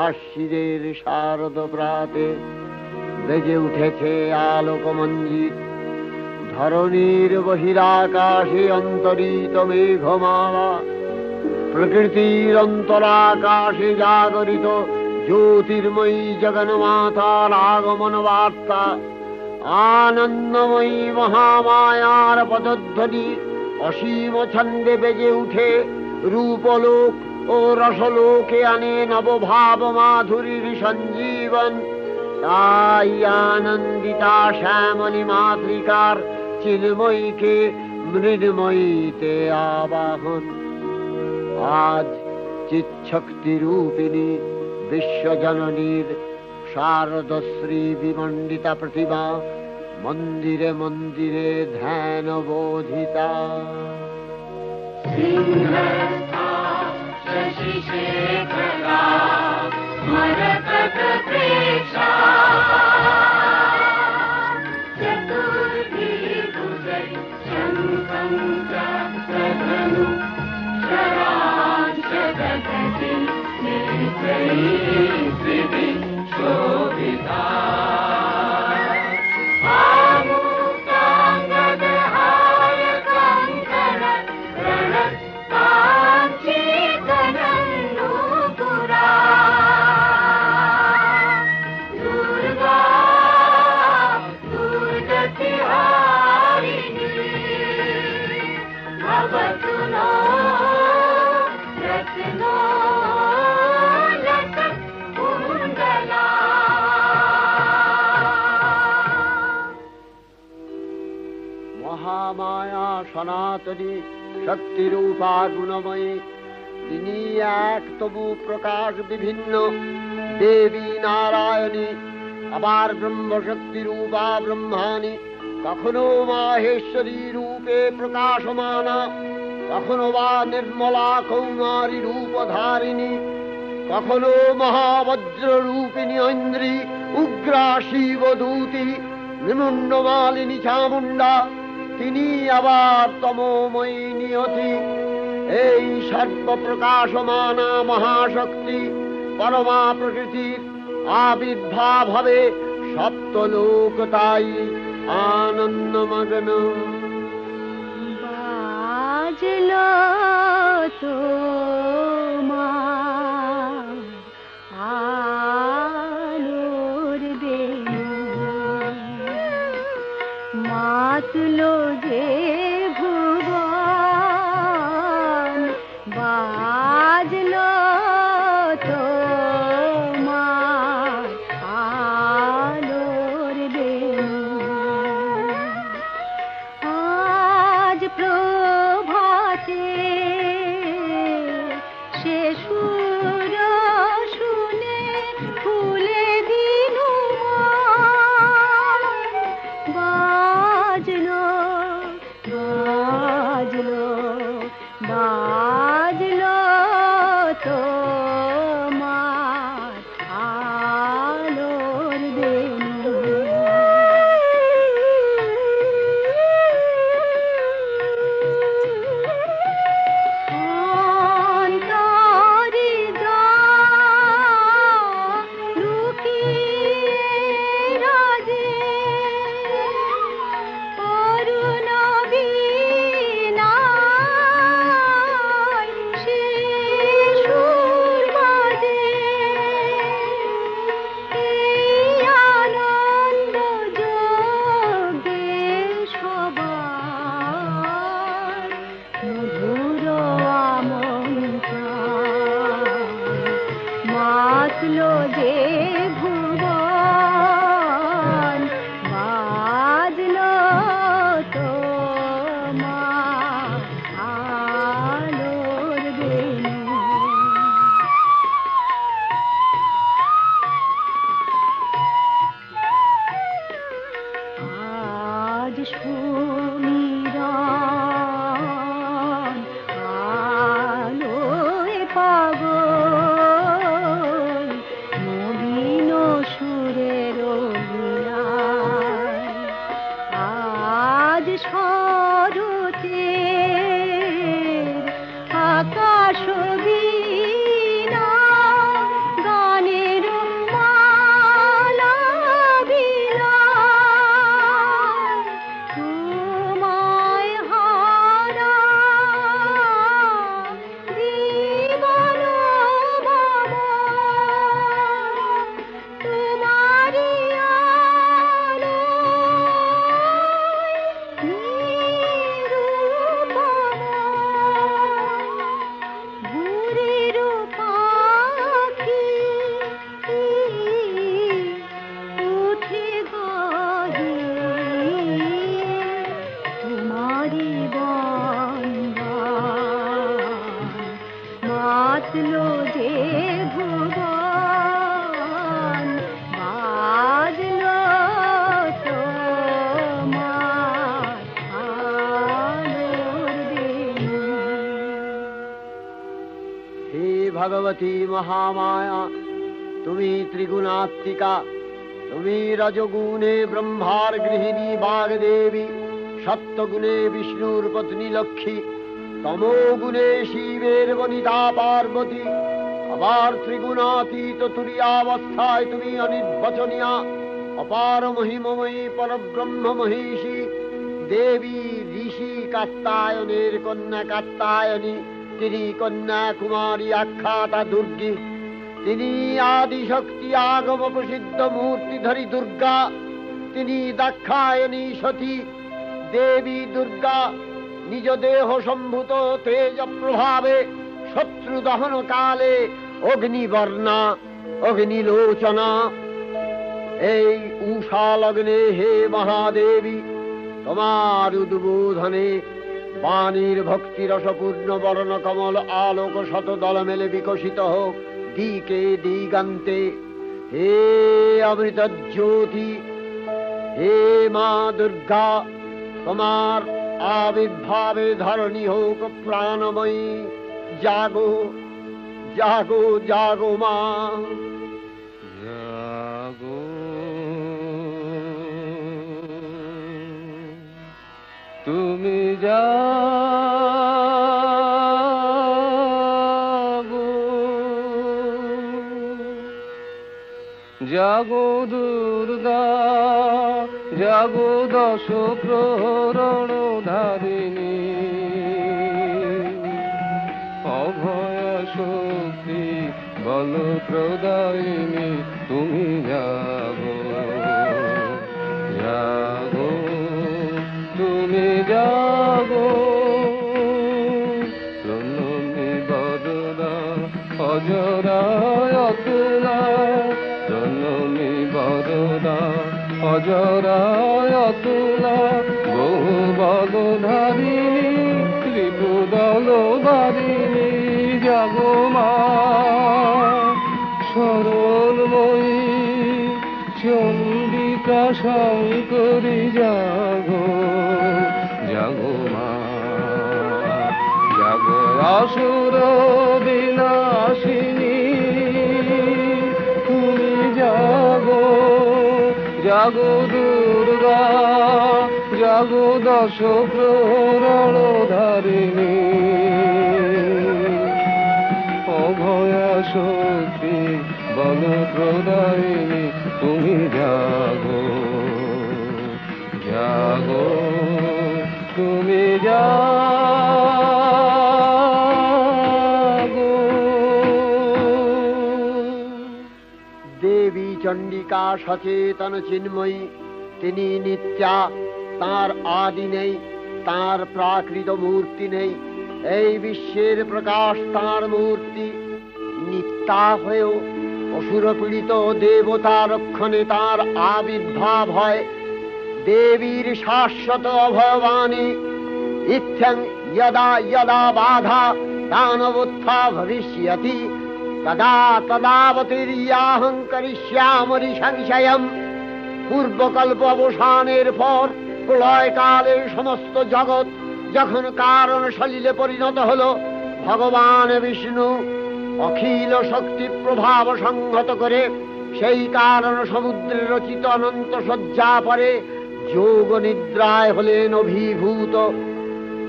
আশ্বিনের শারদ প্রাতে বেজে উঠেছে আলোকমঞ্জিত, ধরণীর বহিরাকাশে অন্তরিত মেঘমালা, প্রকৃতির অন্তরাকাশে জাগরিত জ্যোতির্ময়ী জগন্মাতার আগমন বার্তা, আনন্দময়ী মহামায়ার পদধ্বনি অসীম ছন্দে বেজে উঠে রূপলোক ও রসলোকে আনে নবভাব মাধুরীর সঞ্জীবন। তাই আনন্দিতা শ্যামলী মাতৃকার চিন্ময়ীকে মৃন্ময়ীতে আবাহন। আজ চিৎশক্তি রূপিণী বিশ্বজননীর শারদশ্রী বিমণ্ডিতা প্রতিমা মন্দিরে মন্দিরে ধ্যান বোধিতা। মহামায়া সনাতনী শক্তিরূপা গুণময়ী, তিনি এক তবু প্রকাশ বিভিন্ন দেবী নারায়ণী, আবার ব্রহ্মশক্তি রূপা ব্রহ্মাণী, কখনো মাহেশ্বরী রূপে প্রকাশমানা, কখনো বা নির্মলা কৌমারী রূপধারিণী, কখনো মহাবজ্র রূপিণী ঐন্দ্রী, উগ্রা শিবদূতি, নিমুন্ডমালিনী চামুণ্ডা, তিনি আবার তমোময়ী নিয়তি। এই সর্বপ্রকাশমানা মহাশক্তি পরমা প্রকৃতির আবির্ভাব হবে সপ্তলোক তাই আনন্দমগ্ন। বাজলো তো আলোর বেণু, মাতলো যে ভুবন, বাজলো তো আলোর বেণু। আজ প্রভাতে সে সুর শুনে বাঁচলো যে ভুবন বাজলো তোমার আলোর বেনু। আজ সুমিরন আলোয় পাগল নবীন সুরের লীলায়। আজ শরতের আকাশ বীণা গানের মালা বিলায়। তোমায় হারা জীবন বাবা তোমারি আলোয় নিরুপমা। ভোরের পাখি উঠে গাহে তোমারি বন্দান মাতলো যে ভুবন বাজলো তোমার আলোর বেনু। হে ভগবতী মহামায়া, তুমি ত্রিগুণাত্মিকা। তুমি রজগুণে ব্রহ্মার গৃহিণী বাগদেবী, সত্যগুণে বিষ্ণুর পত্নী লক্ষ্মী, তমোগুণে শিবের বনিতা পার্বতী। আবার ত্রিগুণাতীত তুরীয়াবস্থায় তুমি অনির্বচনীয়া, অপার মহিমময়ী পরব্রহ্ম মহিষী দেবী। ঋষি কাত্যায়নের কন্যা কাত্যায়নী, তিনি কন্যা কুমারী আখ্যাতা দুর্গী। তিনি আদিশক্তি আগম প্রসিদ্ধ মূর্তিধরী দুর্গা। তিনি দাক্ষায়ণী সতী দেবী দুর্গা। নিজ দেহ সম্ভূত তেজ প্রভাবে শত্রু দহন কালে অগ্নিবর্ণা অগ্নিলোচনা। এই উষা লগ্নে হে মহাদেবী, তোমার উদ্বোধনে বাণীর ভক্তি রসপূর্ণ বর্ণ কমল আলোক শত দল মেলে বিকশিত হোক দিকে দিগান্তে। হে অমৃত জ্যোতি, হে মা দুর্গা, তোমার আবির্ভাবে ধরণী হোক প্রাণময়ী। জাগো জাগো জাগো মা, জাগো তুমি জাগো, জাগো দুর্গা, জাগো দশ প্রহরণ ধারিণী। অভয় শক্তি বল প্রদায়িনী, তুমি জাগো জাগো তুমি জাগো। প্রণমী বরদা অজরায় অতুলা, প্রণমী বরদা অজরায় অতুলা। বহু বলধারিণী ত্রিপুদল বারিণী, জাগো মা সরলময়ী চণ্ডিকা শঙ্করী, জাগো জাগো মা, জাগো আসুর বিনাশিনী, তুমি জাগো জাগো দুর্গা, জাগো দশ প্রহরণ ধারিণী। অভয়া শক্তি বল প্রদায়িনী, তুমি জাগো জাগো তুমি জাগো। দেবী চণ্ডিকা সচেতন চিন্ময়ী, তিনি নিত্যা। তার আদি নেই, তার প্রাকৃত মূর্তি নেই। এই বিশ্বের প্রকাশ তার মূর্তি। নিত্যা হয়েও অসুরপীড়িত দেবতা রক্ষণে তার আবির্ভাব হয়। দেবীর শাশ্বত অভয়বাণী ইত্যং যদা যদা বাধা দানবোত্থা ভবিষ্যতি তদা তদাবতীর্যাহং করিষ্যামি সংশয়ম। পূর্বকল্প অবসানের পর প্রলয়কালে সমস্ত জগৎ যখন কারণ সলিলে পরিণত হল, ভগবান বিষ্ণু অখিল শক্তি প্রভাব সংহত করে সেই কারণ সমুদ্রে রচিত অনন্ত শয্যা পরে যোগ নিদ্রায় হলেন অভিভূত।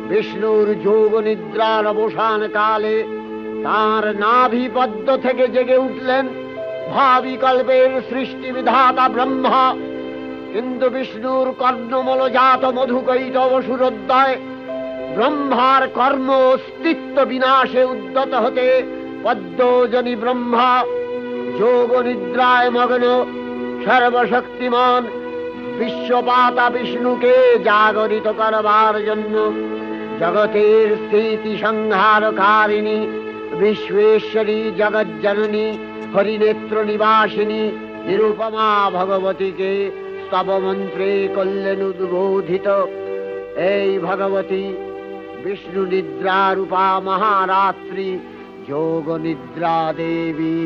বিষ্ণুর যোগ নিদ্রার অবসান কালে তাঁর নাভিপদ্ম থেকে জেগে উঠলেন ভাবিকল্পের সৃষ্টি বিধাতা ব্রহ্মা। কিন্তু বিষ্ণুর কর্ণমলজাত মধুকৈটব সুরোদয় ব্রহ্মার কর্ম অস্তিত্ব বিনাশে উদ্যত হতে পদ্মজনী ব্রহ্মা যোগ নিদ্রায় মগ্ন সর্বশক্তিমান বিশ্বপাতা বিষ্ণুকে জাগরিত করবার জন্য জগতের স্থিতি সংহারকারিণী বিশ্বেশ্বরী জগজ্জননী হরিনেত্র নিবাসিনী নিরুপমা ভগবতীকে স্তব মন্ত্রে করলেন উদ্বোধিত। এই ভগবতী বিষ্ণু নিদ্রা রূপা মহারাত্রি যোগ নিদ্রা দেবী।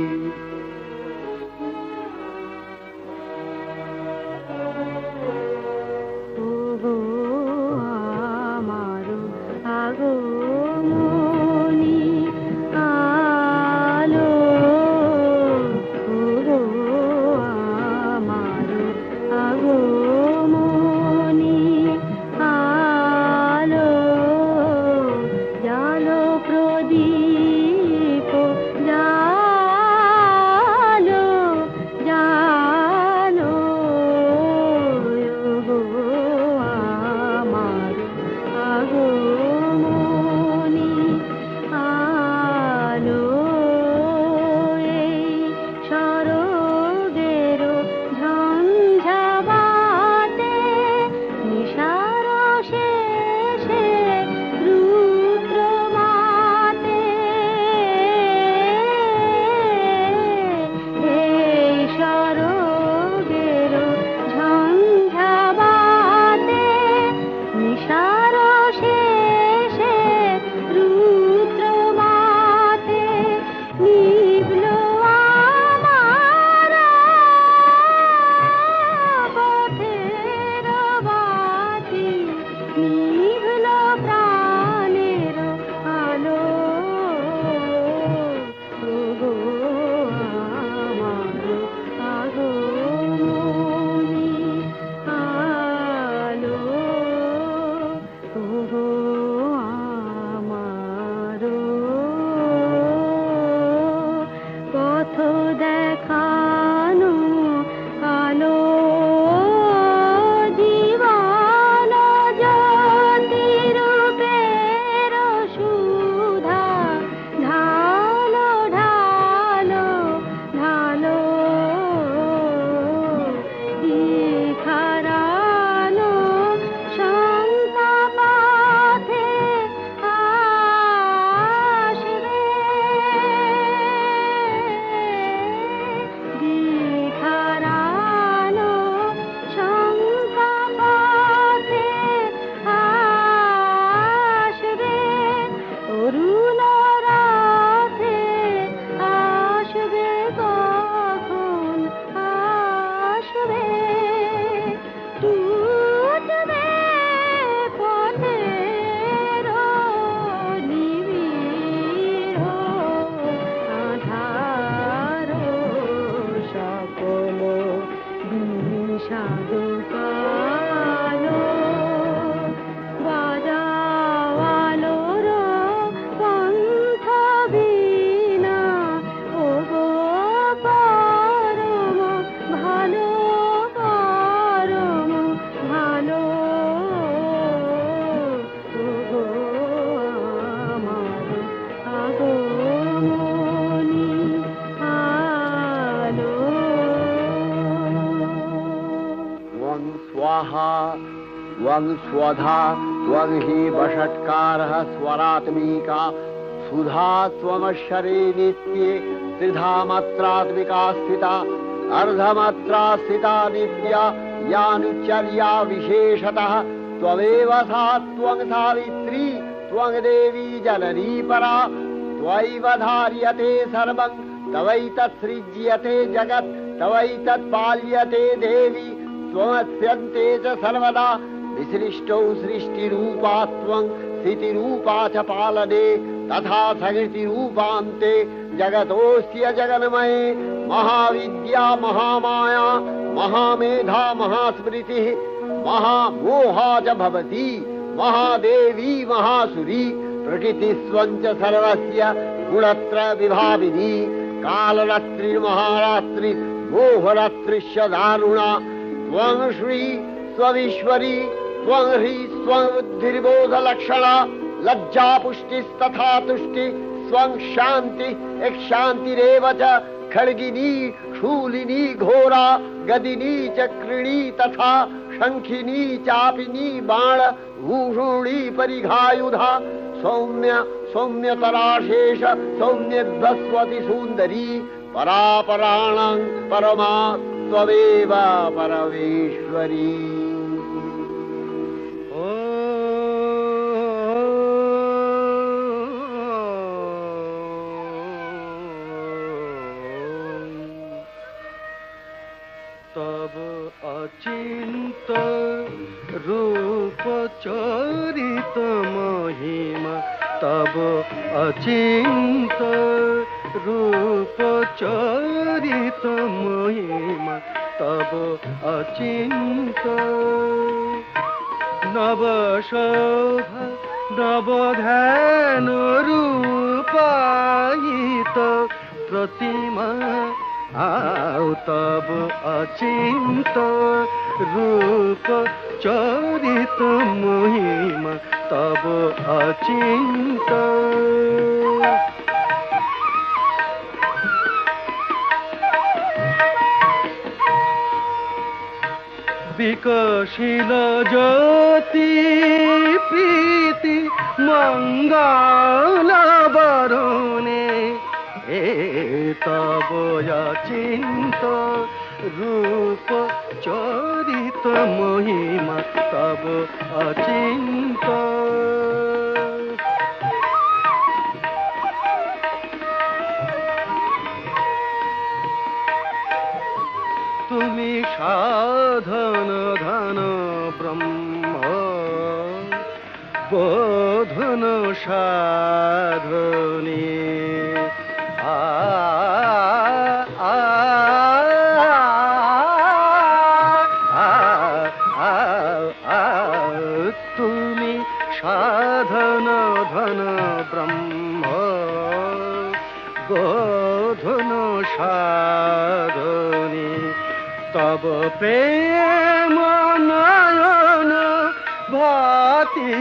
त्वं स्वधा त्वं हि वषट्कारः स्वरात्मिका सुधा त्वमक्षरे नित्ये त्रिधा मात्रात्मिका स्थिता अर्धमात्रा स्थिता नित्या यानुचर्या विशेषतः त्वमेव सा त्वं सावित्री त्वं देवी जननी परा त्वयैव धार्यते सर्वं तवैतत्सृज्यते जगत् तवैतत्पाल्यते देवी त्वमस्यन्ते च सर्वदा विसृष्टौ सृष्टिरूपा त्वं स्थितिरूपा च पालने तथा सकृतिरूपान्ते जगतोऽस्य जगन्मये महाविद्या महामाया महामेधा महास्मृतिः महामोहा च भवति महादेवी महासुरी प्रकृतिस्त्वं च सर्वस्य गुणत्रय विभाविनी कालरात्रिर्महारात्रि मोहरात्रिश्च दारुणा त्वं श्री स्वमीश्वरी त्वं ह्री स्वं बुद्धिर्बोधलक्षणा लज्जा पुष्टिस्तथा तुष्टि स्वं शान्ति एक शान्तिरेव च खड्गिनी शूलिनी घोरा गदिनी चक्रिणी तथा शंखिनी चापिनी बाण भूषुणी परिघायुधा सौम्य सौम्यतराशेष सौम्यध्वस्वति सुन्दरी परापराणां परमा त्वमेव परमेश्वरी। तब अचिंत रूप चरित महिमा तब अचिंत रूप चरित महिमा तब अचिंत नव शोभा नव ध्यान रूपायित प्रतिमा आओ तब अचिंत रूप चरित महिमा तब अचिंत विकसिल ज्योति प्रीति मंगल बरुणे तब अचिंत रूप चरित महिमा तब अचिंत तुमी साधन धन ब्रह्म बोधन साधनी तुमी साधन धन ब्रह्म बोधन साधनी तब प्रेम नयन भाति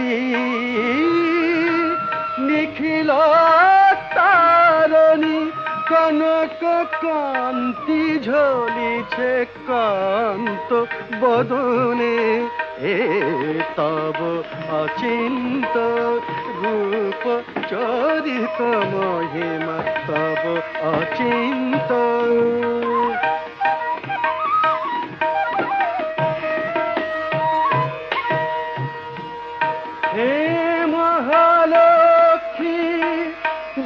निखिल तारणी कनक कांति झलिছে कांत बदने तब अचिंत रूप चरित महिमा तब अचिंत हे महालक्ष्मी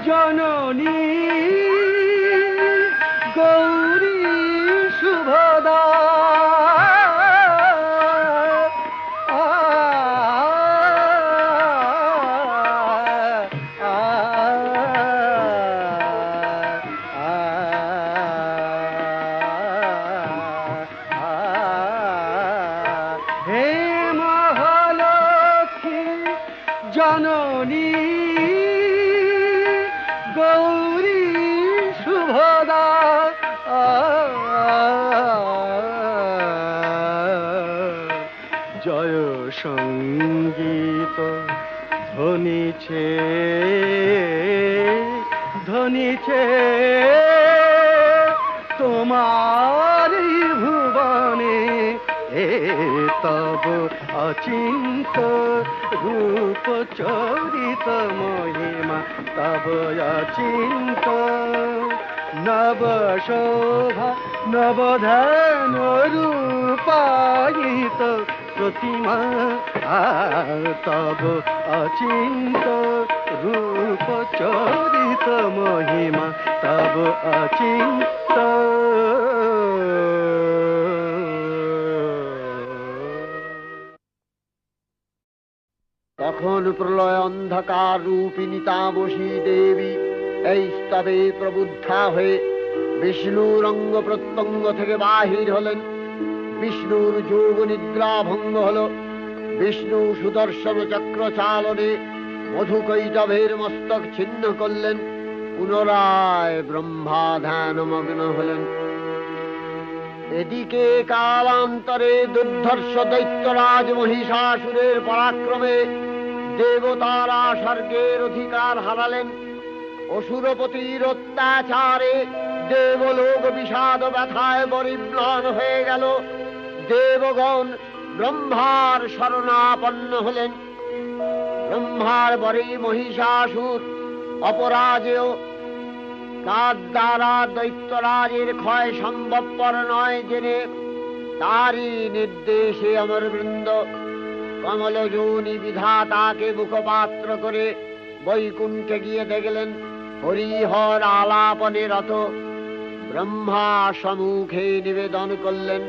जननी गौरी शुभदा हे महालक्ष्मी जननी गौरी शुभदा जय संगीत ধ্বনিছে ধ্বনিছে তোমারি ভুবনে तब अचिंत रूप चरित महिमा तब अचिंत নব শোভা নবধান রূপায়িত প্রতিমা তব অচিন্ত রূপ চরিত মহিমা তব অচিন্ত তখন প্রলয় অন্ধকার রূপিণী তামসী দেবী এই স্তবে প্রবুদ্ধা হয়ে বিষ্ণুর অঙ্গ প্রত্যঙ্গ থেকে বাহির হলেন। বিষ্ণুর যোগ নিদ্রা ভঙ্গ হল। বিষ্ণু সুদর্শন চক্র চালনে মধুকৈটভের মস্তক ছিন্ন করলেন। পুনরায় ব্রহ্মা ধ্যানমগ্ন হলেন। এদিকে কালান্তরে দুর্ধর্ষ দৈত্যরাজ মহিষাসুরের পরাক্রমে দেবতারা স্বর্গের অধিকার হারালেন। অসুরপতির অত্যাচারে দেবলোক বিষাদ ব্যথায় পরিম্লান হয়ে গেল। দেবগণ ব্রহ্মার শরণাপন্ন হলেন। ব্রহ্মার পরে মহিষাসুর অপরাজেয়। তার দ্বারা দৈত্যরাজের ক্ষয় সম্ভবপর নয় জেনে তারই নির্দেশে অমরবৃন্দ কমলযোনি বিধাতাকে মুখপাত্র করে বৈকুণ্ঠে গিয়ে দেখলেন হরিহর আলাপনে রত। ব্রহ্মা সম্মুখে নিবেদন করলেন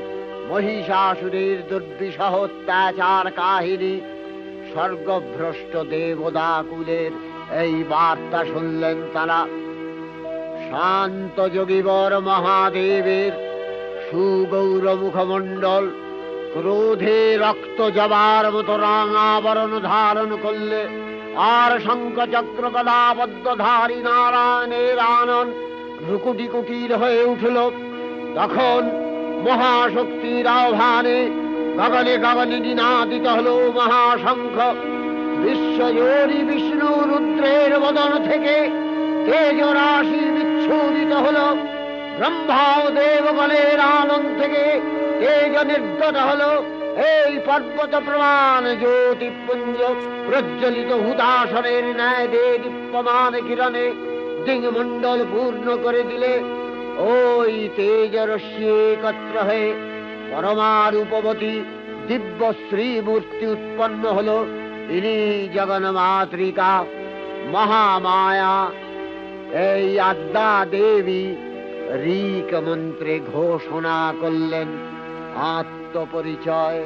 মহিষাসুরের দুর্বিষহ অত্যাচার কাহিনী। স্বর্গভ্রষ্ট দেবদাকুলের এই বার্তা শুনলেন তারা। শান্ত যোগীবর মহাদেবের সুগৌর মুখমণ্ডল ক্রোধে রক্ত জবার মতো রাঙাবরণ ধারণ করলে, আর শঙ্খ চক্র গদাবদ্ধধারী নারায়ণের আনন ভ্রুকুটি কুটির হয়ে উঠল। তখন মহাশক্তির আহ্বানে গগনে গগনে নিনাদিত হল মহাশঙ্খ। বিশ্বজোরি বিষ্ণু রুদ্রের বদন থেকে তেজরাশি বিচ্ছুরিত হল। ব্রহ্মা ও দেবগণের আনন্দ থেকে তেজ নির্গত হল। এই পর্বত প্রমাণ জ্যোতিপুঞ্জ প্রজ্বলিত হুদাসনের ন্যায় দীপ্যমান কিরণে দিংমণ্ডল পূর্ণ করে দিলে ওই তেজরশ্মি একত্র হয়ে পরমারূপবতী দিব্য শ্রীমূর্তি উৎপন্ন হল। ইনি জগন্মাতৃকা মহামায়া। এই আদ্যা দেবী ঋক মন্ত্রে ঘোষণা করলেন আত্মপরিচয়।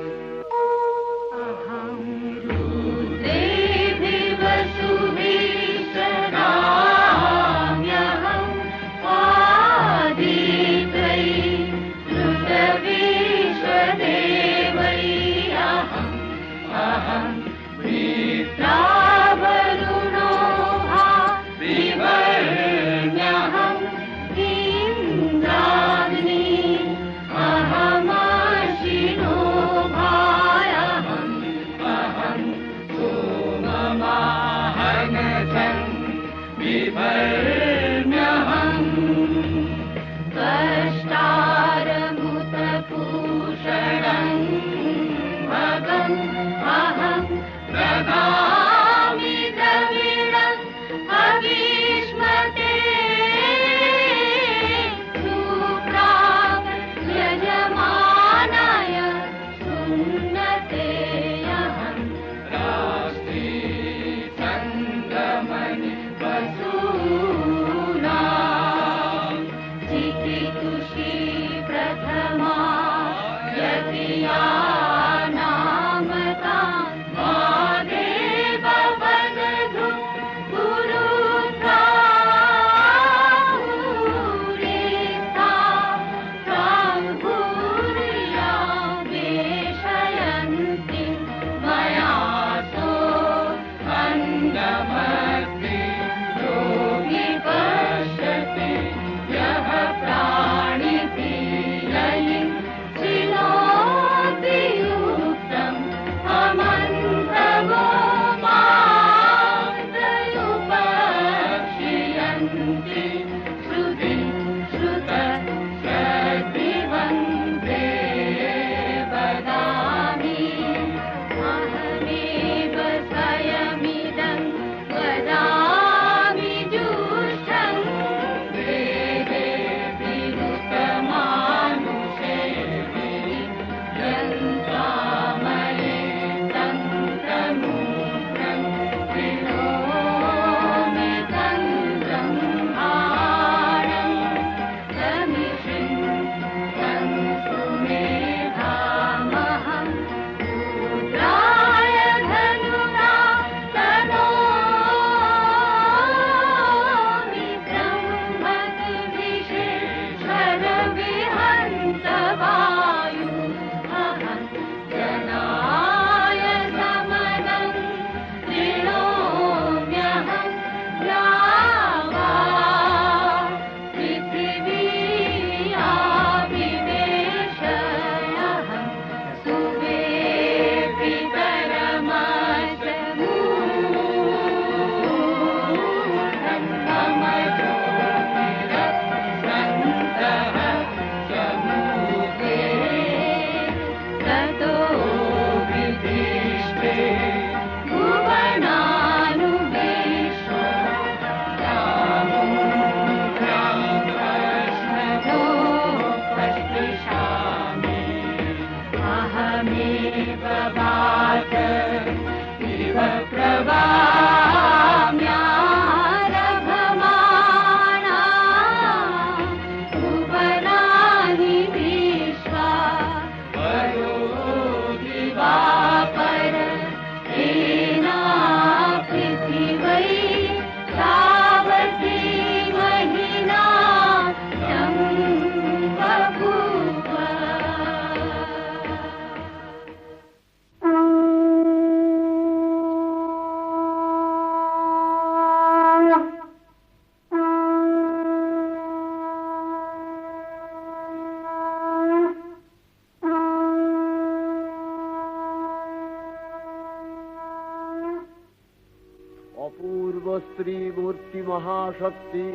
স্ত্রী মূর্তি মহাশক্তি,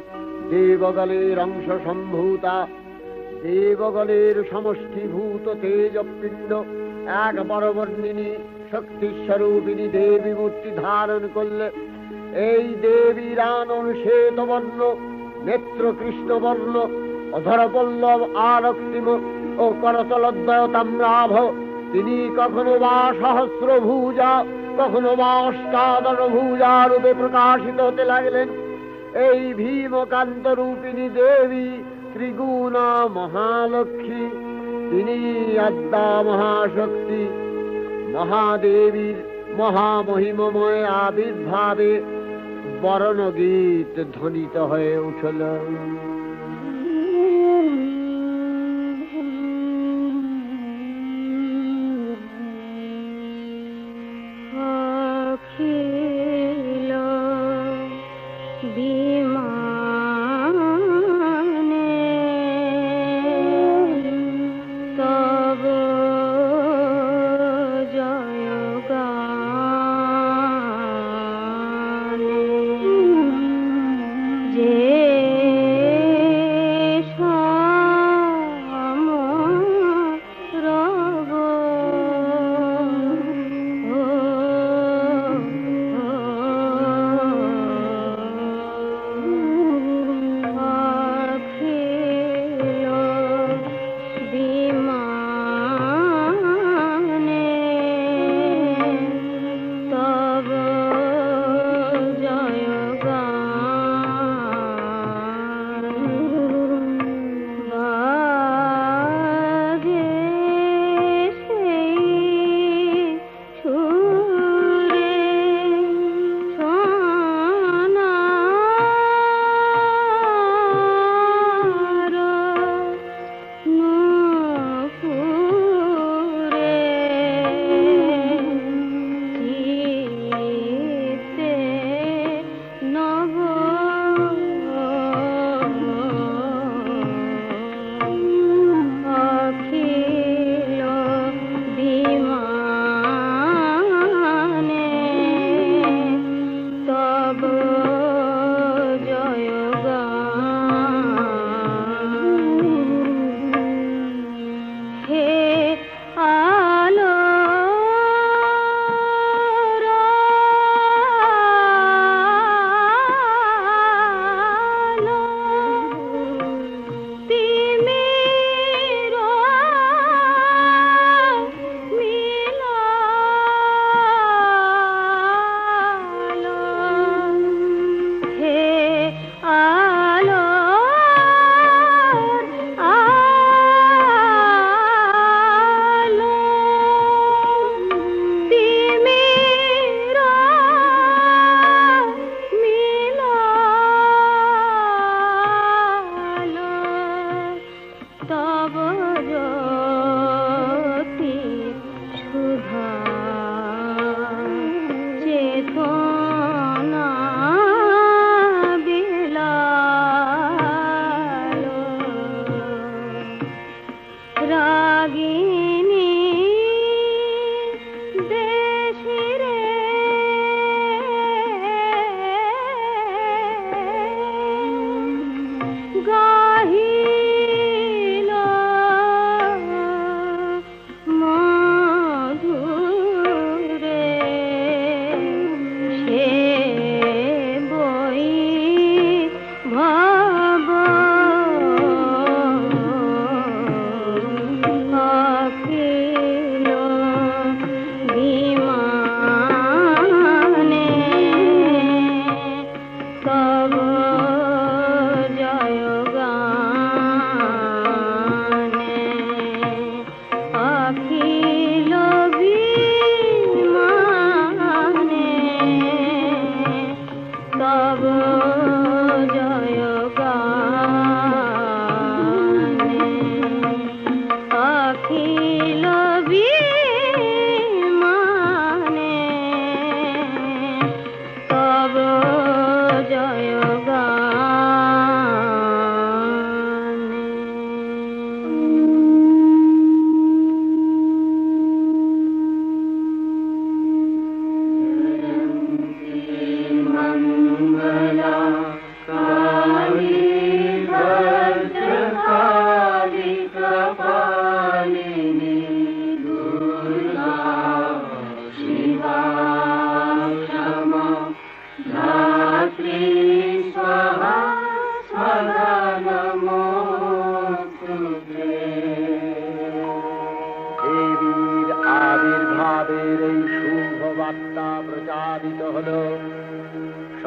দেবগলের অংশ সম্ভূতা, দেবগলের সমষ্টিভূত তেজপিণ্ড এক বরবর্ণিনী শক্তিস্বরূপিণী দেবী মূর্তি ধারণ করলে এই দেবীর আনন শ্বেতবর্ণ, নেত্র কৃষ্ণবর্ণ, অধরপল্লব আরক্তিম ও করতলদ্বয় তাম্রাভ। তিনি কখনো বা সহস্রভুজা, কখনো বা অষ্টাদশভুজা রূপে প্রকাশিত হতে লাগলেন। এই ভীমকান্ত রূপিণী দেবী ত্রিগুণা মহালক্ষ্মী, তিনি আদ্যা মহাশক্তি। মহাদেবীর মহামহিমময় আবির্ভাবে বরণগীত ধ্বনিত হয়ে উঠল।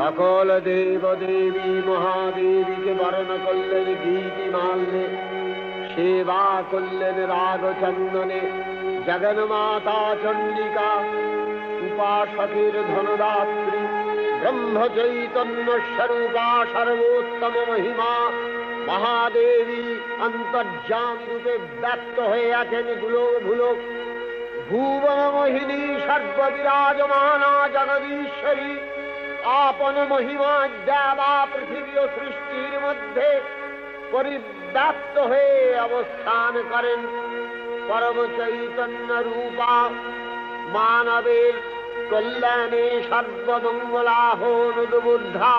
সকল দেব দেবী মহাদেবীকে বরণ করলেন গীতিমাল্যে, সেবা করলেন রাগ চন্দনে। জগন্মাতা চণ্ডিকা উপাসকের ধনদাত্রী, ব্রহ্ম চৈতন্য স্বরূপা সর্বোত্তম মহিমা মহাদেবী অন্তর্যামী রূপে ব্যক্ত হয়ে আছেন দুলোক ভুলোক। ভুবন মোহিনী সর্ববিরাজমানা জগদীশ্বরী আপন মহিমা দেবা পৃথিবী ও সৃষ্টির মধ্যে পরিব্যাপ্ত হয়ে অবস্থান করেন। পরম চৈতন্য রূপা মানবের কল্যাণে সর্বমঙ্গলাহনুদ্বুদ্ধা।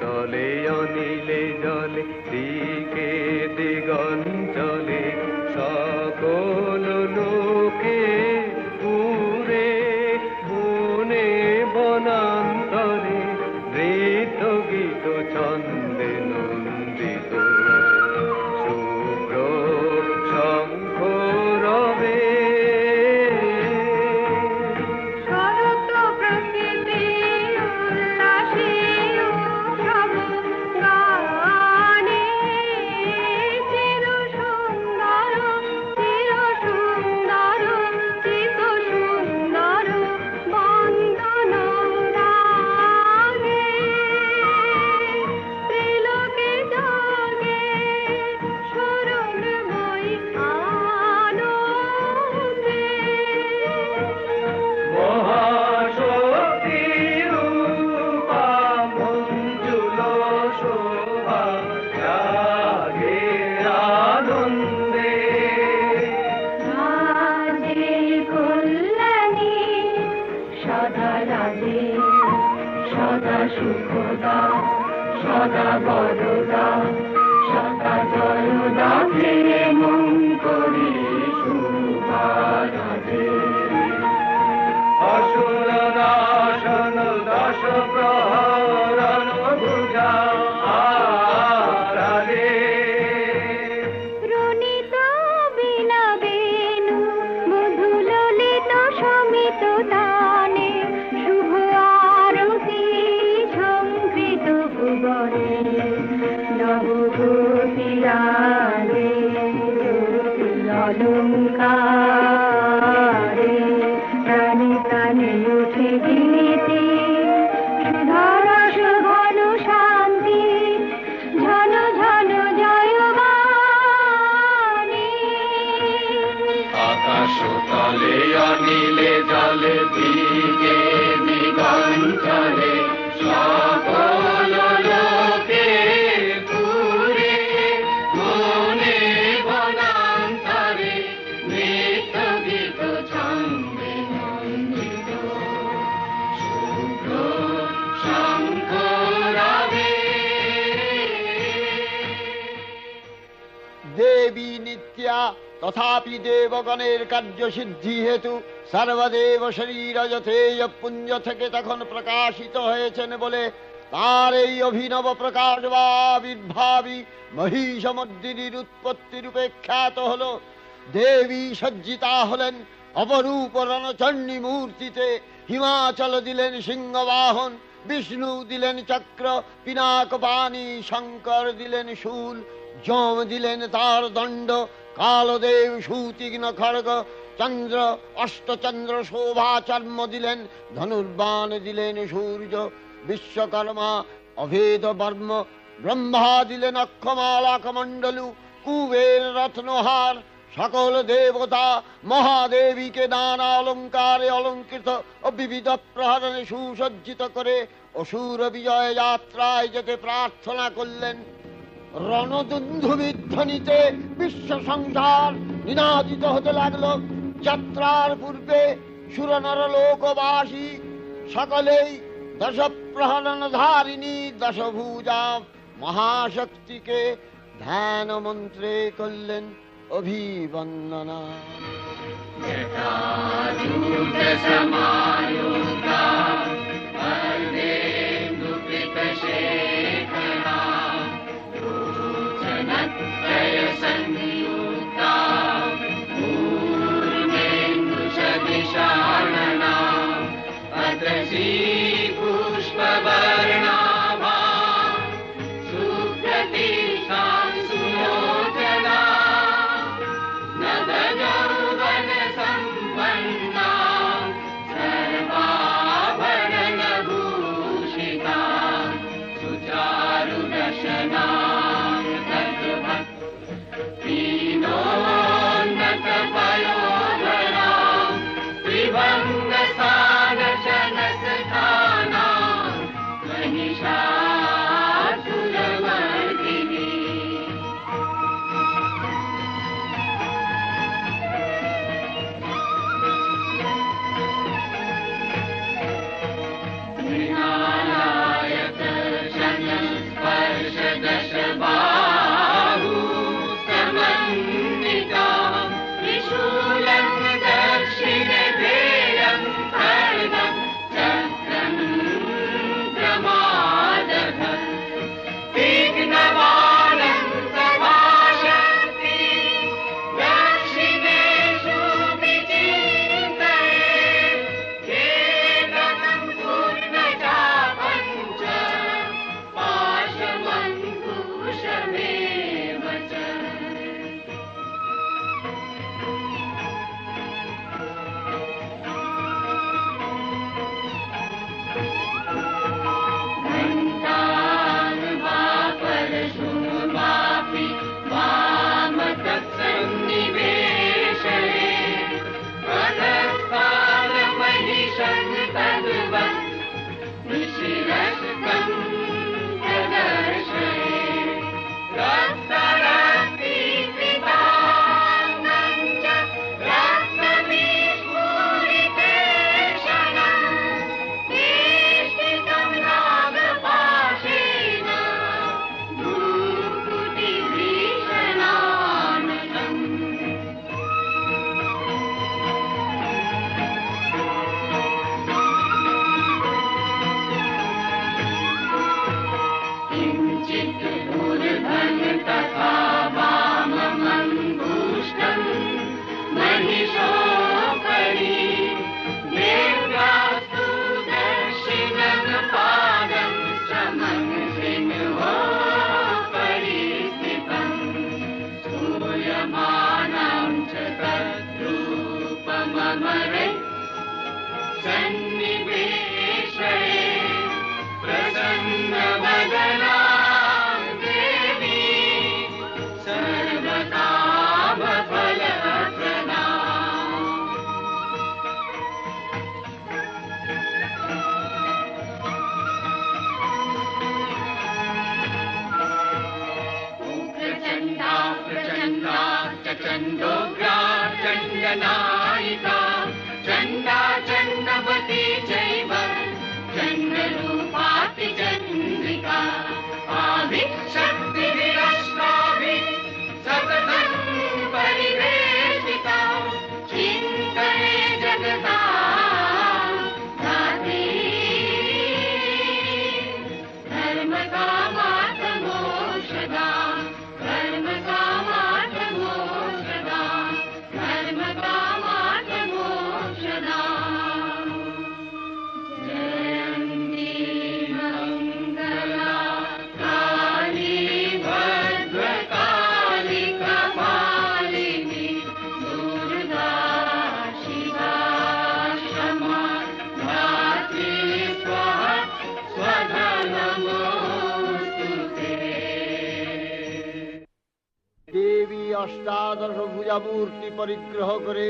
তলে অনিলে জলে দিকে দিগঞ্চলে সকল লোকে পুরে বনে বনান্তরে নৃত্য গীত ছন্দে নন্দিত শুভ্র শঙ্খ রবে। সুখদা সদা বরদা সদা জয়দা ফিরে মন করি শুভারাধে। অসুর নাশন দশ প্রহরণ ভুজা আরাধে। রুনিত বিনা বেণু মধু ললিত সমিত তানে শুভ আরতি সংকৃত ভুবনে নবভূতিরাগে অলঙ্কারে প্রাণে প্রাণে উঠে গীতি সুধারস ঘন শান্তি ঝন ঝন জয়বাণী। আকাশ তলে অনিলে জলে দিকে দিগঞ্চলে সকল লোকে পুরে মনে বনান্তরে নৃত্য গীত ছন্দে নন্দিত শুভ্র শঙ্খ রবে। দেবী নিত্যা তথাপি দেবগণের কার্যসিদ্ধি হেতু সর্বদেব শরীর যথেয় পুঞ্জ থেকে তখন প্রকাশিত হয়েছেন বলে তার এই অভিনব প্রকাশ বা আবির্ভাবী মহিষমর্দিনীর উৎপত্তি রূপে খ্যাত হল। দেবী সজ্জিতা হলেন অপরূপ রণচণ্ডী মূর্তিতে। হিমাচল দিলেন সিংহবাহন, বিষ্ণু দিলেন চক্র পিনাক পানি, শঙ্কর দিলেন শূল, যম দিলেন তার দণ্ড, কালদেব সুতীক্ষ্ণ খড়গ, চন্দ্র অষ্টচন্দ্র শোভা চর্ম দিলেন, ধনুর্বাণ দিলেন সূর্য, বিশ্বকর্মা অভেদ বর্ম, ব্রহ্মা দিলেন অক্ষমালা কমণ্ডলু, কুবের রত্নহার। সকল দেবতা মহাদেবীকে নানা অলঙ্কারে অলঙ্কৃত ও বিবিধ প্রহরণে সুসজ্জিত করে অসুর বিজয় যাত্রায় যেতে প্রার্থনা করলেন। রণদুন্ধুবিধ্বনিতে বিশ্ব সংসার নিনাদিত হতে লাগলো। যাত্রার পূর্বে সুরনর লোকবাসী সকলেই দশ প্রহরণ ধারিণী দশভুজা মহাশক্তিকে ধ্যান মন্ত্রে করলেন অভিবন্দনা। चण्डनायिका चण्डा चण्डवती चैव चण्डरूपाति चन्द्रिका आभिशक्तिभिरष्टाभिः सततं परिवेशिता चिन्तये जगता धात्री धर्मकामार्थमोक्षदा धर्मकामार्थमोक्षदा धर्मकामार्थमोक्षदा जयन्ती मङ्गला काली भद्रकाली कपालिनी दुर्गा शिवा क्षमा धात्री स्वाहा स्वधा नमोऽस्तु ते। দেবী অষ্টাদশ ভুজামূর্তি পরিগ্রহ করে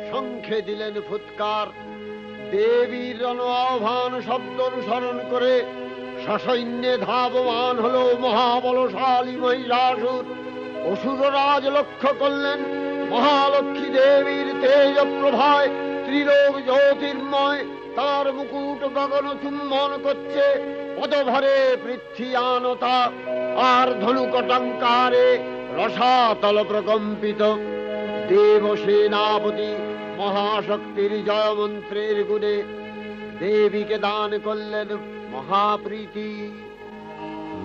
শঙ্খে দিলেন ফুৎকার। দেবীর রণ আহ্বান শব্দ অনুসরণ করে সসৈন্যে ধাবমান হল মহাবলশালী মহিষাসুর। অসুররাজ লক্ষ্য করলেন মহালক্ষ্মী দেবীর তেজ প্রভায় ত্রিলোক জ্যোতির্ময় তার মুকুট গগন চুম্বন করছে, পদভরে পৃথ্বীয়ানতা, আর ধনুকটঙ্কারে রসাতল প্রকম্পিত। দেব সেনাপতি মহাশক্তির জয়মন্ত্রের গুণে দেবীকে দান করলেন মহাপ্রীতি।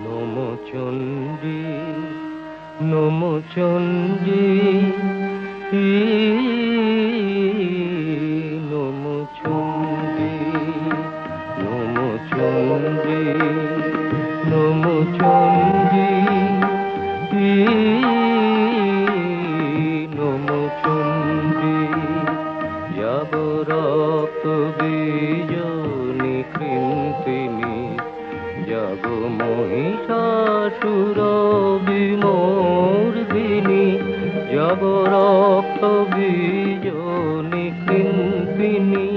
নমো চণ্ডী, নমো চণ্ডী, নমো চণ্ডী, নমো চণ্ডী, নমো চণ্ডী, নমো চণ্ডী। যাব রক্ত বীজনি কৃন্তিনি, যাব মহিষাসুর বিমর্দিনী, যাব রক্ত বীজনি কৃন্তিনি,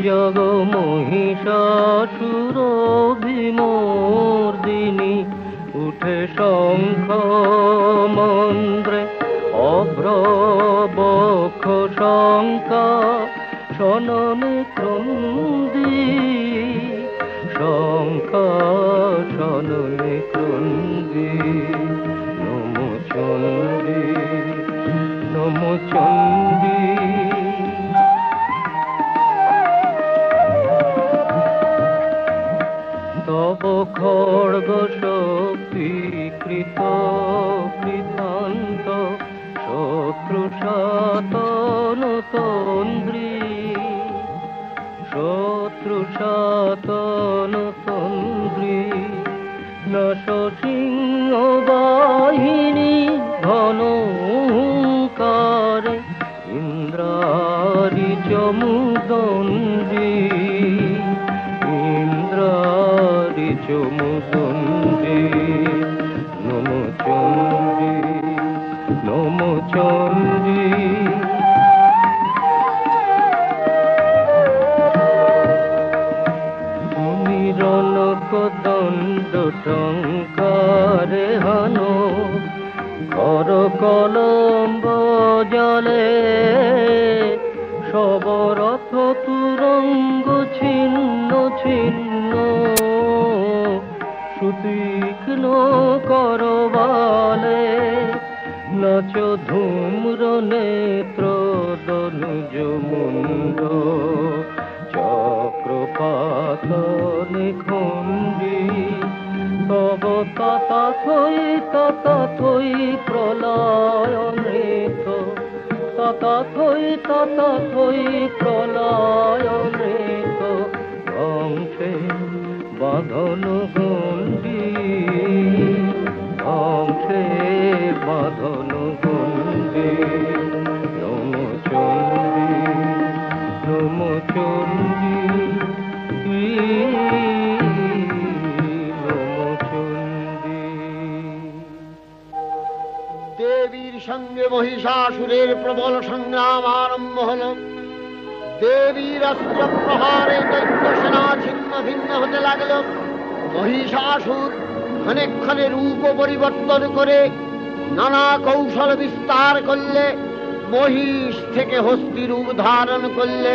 যাব মহিষাসুর বিমর্দিনী। উঠে শঙ্খ মন্দ্রে অভ্রবক্ষ শঙ্কা, শননে ক্রন্দী শঙ্কা, শননে ক্রন্দী। নমো চণ্ডী, নমো চণ্ডী। তব খড়গ শক্তি কৃত কৃতান্ত, শত্রু সাতন তন্দ্রী, শত্রু সাতন তন্দ্রী। নশ সিংহ বাহিনী ঘনকারে, ইন্দ্রারি চমুদণ্ডী, ইন্দ্রারি চমুদণ্ডী। নমো চণ্ডী, নমো চণ্ডী। তুমি রণক দণ্ড টঙ্কারে হানো, কর কলম্ব জলে, সবরথ তুরঙ্গ ছিন্ন ছিন্ন, সুতীক্ষ্ণ করবালে। নাচ ধূম্র নেত্র দনুজ মুন্ড, চক্রপাত নিখণ্ডী। তব তথাথই প্রলয় নৃত, তথাথই প্রলয় নৃত। ধ্বংসে বাঁধন গণ্ডী, ধ্বংসে বাঁধন গণ্ডী। নমো চণ্ডী, নমো চণ্ডী, নমো চণ্ডী। দেবীর সঙ্গে মহিষাসুরের প্রবল সংগ্রাম আরম্ভ হল। দেবীর অস্ত্র প্রহারে দৈত্য সেনা ছিন্ন ভিন্ন হতে লাগল। মহিষাসুর ক্ষণে ক্ষণে রূপ পরিবর্তন করে নানা কৌশল বিস্তার করলে, মহিষ থেকে হস্তি রূপ ধারণ করলে।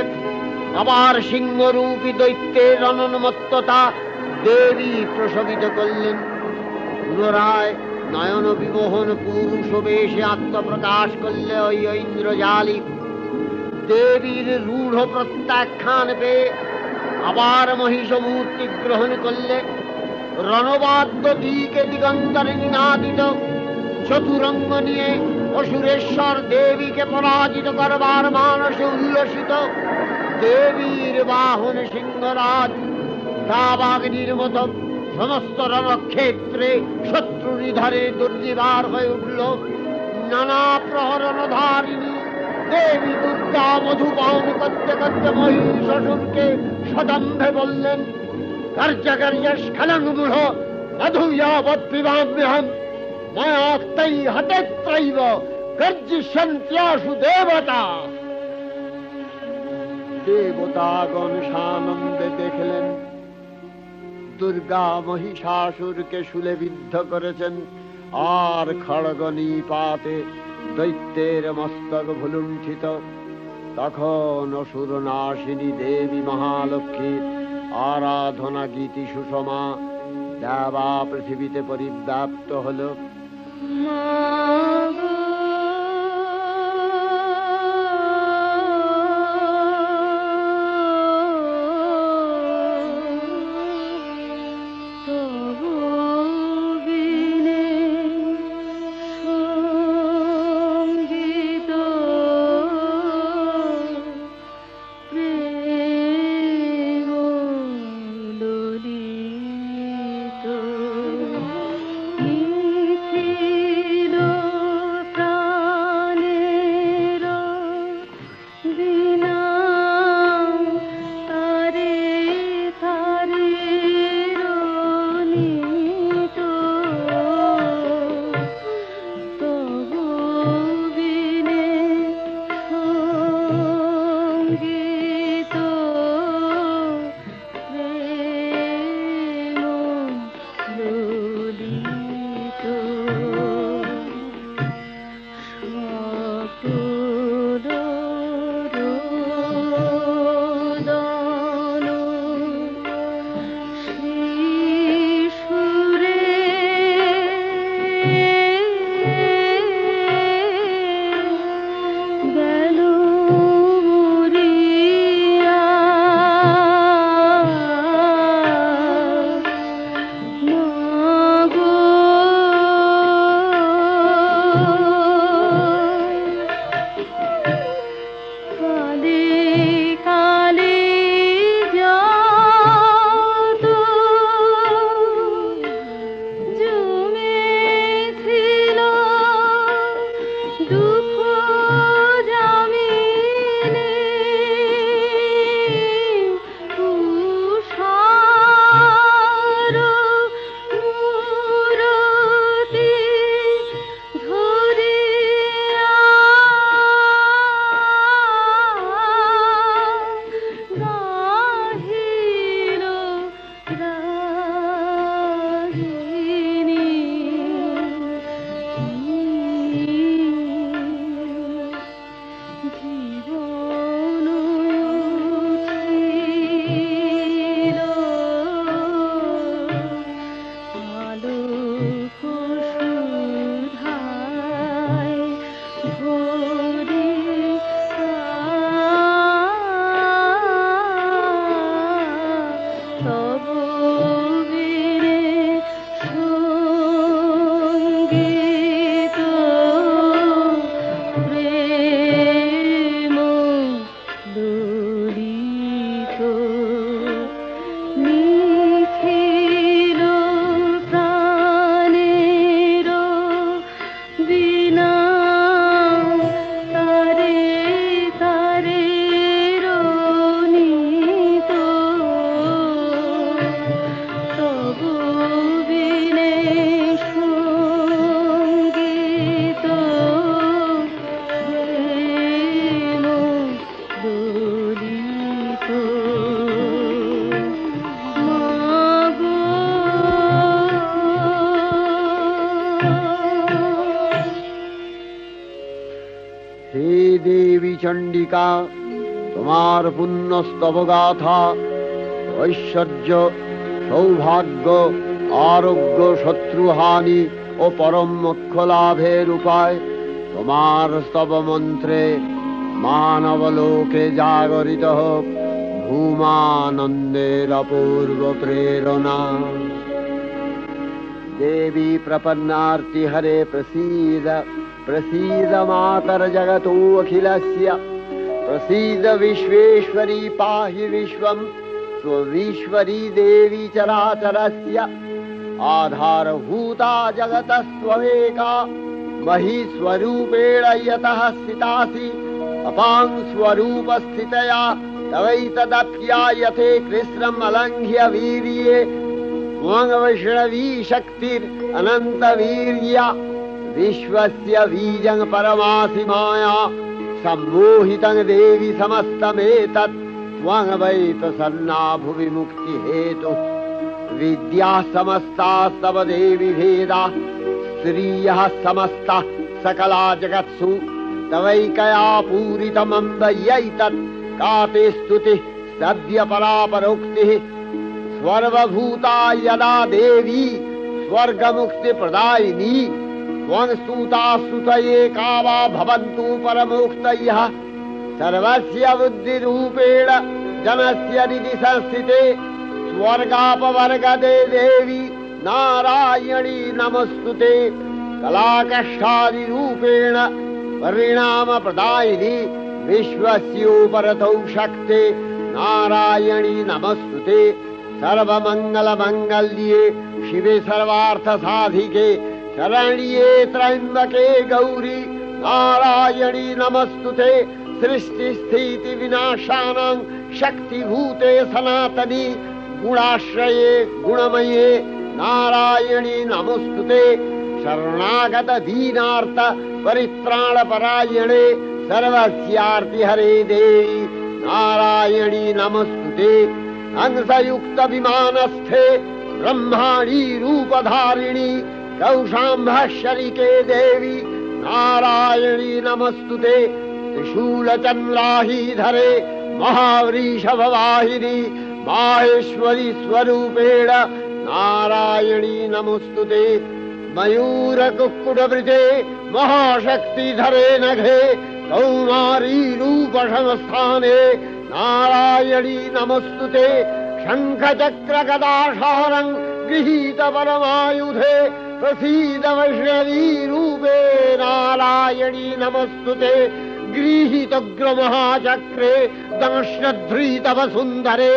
আবার সিংহরূপী দৈত্যের অনন্মত্ততা দেবী প্রশমিত করলেন। পুনরায় নয়ন বিমোহন পুরুষ বেশে আত্মপ্রকাশ করলে ওই ঐন্দ্রজালিক। দেবীর রূঢ় প্রত্যাখ্যান পেয়ে আবার মহিষ মূর্তি গ্রহণ করলে। রণবাদ্য দিকে দিগন্তরে নিনাদিত, চতুরঙ্গ নিয়ে অসুরেশ্বর দেবীকে পরাজিত করবার মানসে উল্লসিত। দেবীর বাহন সিংহরাজ দাবাগ্নির মতো সমস্ত রণক্ষেত্রে শত্রু নিধারে দুর্নিবার হয়ে উঠল। নানা প্রহরণধারিণী দেবী দুর্গা মধুপান করতে করতে মহিষাসুরকে সদম্ভে বললেন, কার্যকার্যস্খলনমূঢ় মধুয়াবৎ পিবাম্যহম, মায়াক্তৈ হতেত্রৈব গর্জিষ্যন্ত্যাসু দেবতা। দেবতাগণ সানন্দে দেখলেন দুর্গা মহিষাসুরকে শূলে বিদ্ধ করেছেন, আর খড়গ নিপাতে দৈত্যের মস্তক ভুলুণ্ঠিত। তখন অসুর নাশিনী দেবী মহালক্ষ্মীর আরাধনা গীতি সুষমা দেবা পৃথিবীতে পরিব্যাপ্ত হল। চণ্ডিকা, তোমার পুণ্য স্তবগাথা, ঐশ্বর্য, সৌভাগ্য, আরোগ্য, শত্রুহানি ও পরম মোক্ষ লাভের উপায় তোমার স্তব মন্ত্রে মানবলোকে জাগরিত হোক ভূমানন্দের অপূর্ব প্রেরণা। देवी प्रपन्नार्ति हरे प्रसीद प्रसीद मातर जगतो अखिलस्य प्रसीद विश्वेश्वरी पाहि विश्वं स्वविश्वरी देवी चराचरस्य आधारभूता जगतस्त्वमेका महीस्वरूपेण यतः स्थितासि अपां स्वरूपस्थितया तवैतदप्यायते कृष्णम् अलङ्घ्य वीर्ये त्वं वैष्णवी शक्तिर् अनंत वीर्या विश्वस्य बीजं परमासि माया सम्मोहितं देवी समस्तमेतत् त्वं वै प्रसन्ना भुवि मुक्ति हेतु विद्या समस्तास्तव देवी भेदा स्त्रियः समस्ता सकला जगत्सु तवैकया पूरितमम्बयैतत् का ते स्तुतिः सद्य परापरोक्तिः सर्वभूता यदा देवी स्वर्गमुक्तिप्रदायिनी त्वं स्तुता स्तुतये का वा भवन्तु परमोक्तयः सर्वस्य बुद्धिरूपेण जनस्य हृदि संस्थिते स्वर्गापवर्गदे देवी नारायणी नमस्तुते कलाकष्टादिरूपेण परिणामप्रदायिनी विश्वस्योपरतौ शक्ते नारायणी नमस्तुते सर्वमङ्गलमङ्गल्ये शिवे सर्वार्थसाधिके शरण्ये त्र्यम्बके गौरी नारायणी नमस्तुते सृष्टिस्थितिविनाशानां शक्तिभूते सनातनी गुणाश्रये गुणमये नारायणी नमस्तुते शरणागत दीनार्थ परित्राणपरायणे सर्वस्यार्तिहरे देवी नारायणी नमस्तुते हंसयुक्त विमानस्थे ब्रह्माणी रूपधारिणी कौशाम्भशरिके देवी नारायणी नमस्तुते त्रिशूलचन्द्राहीधरे महावृषभवाहिनी माहेश्वरी स्वरूपेण नारायणी नमस्तुते मयूरकुक्कुटवृते महाशक्तिधरे नघे कौमारी रूपसंस्थाने नारायणी नमस्तुते शङ्खचक्रगदाशारं गृहीत परमायुधे प्रसीद वैष्णवी रूपे नारायणी नमस्तुते गृहीतोग्रमहाचक्रे दंश्नध्रीतवसुन्धरे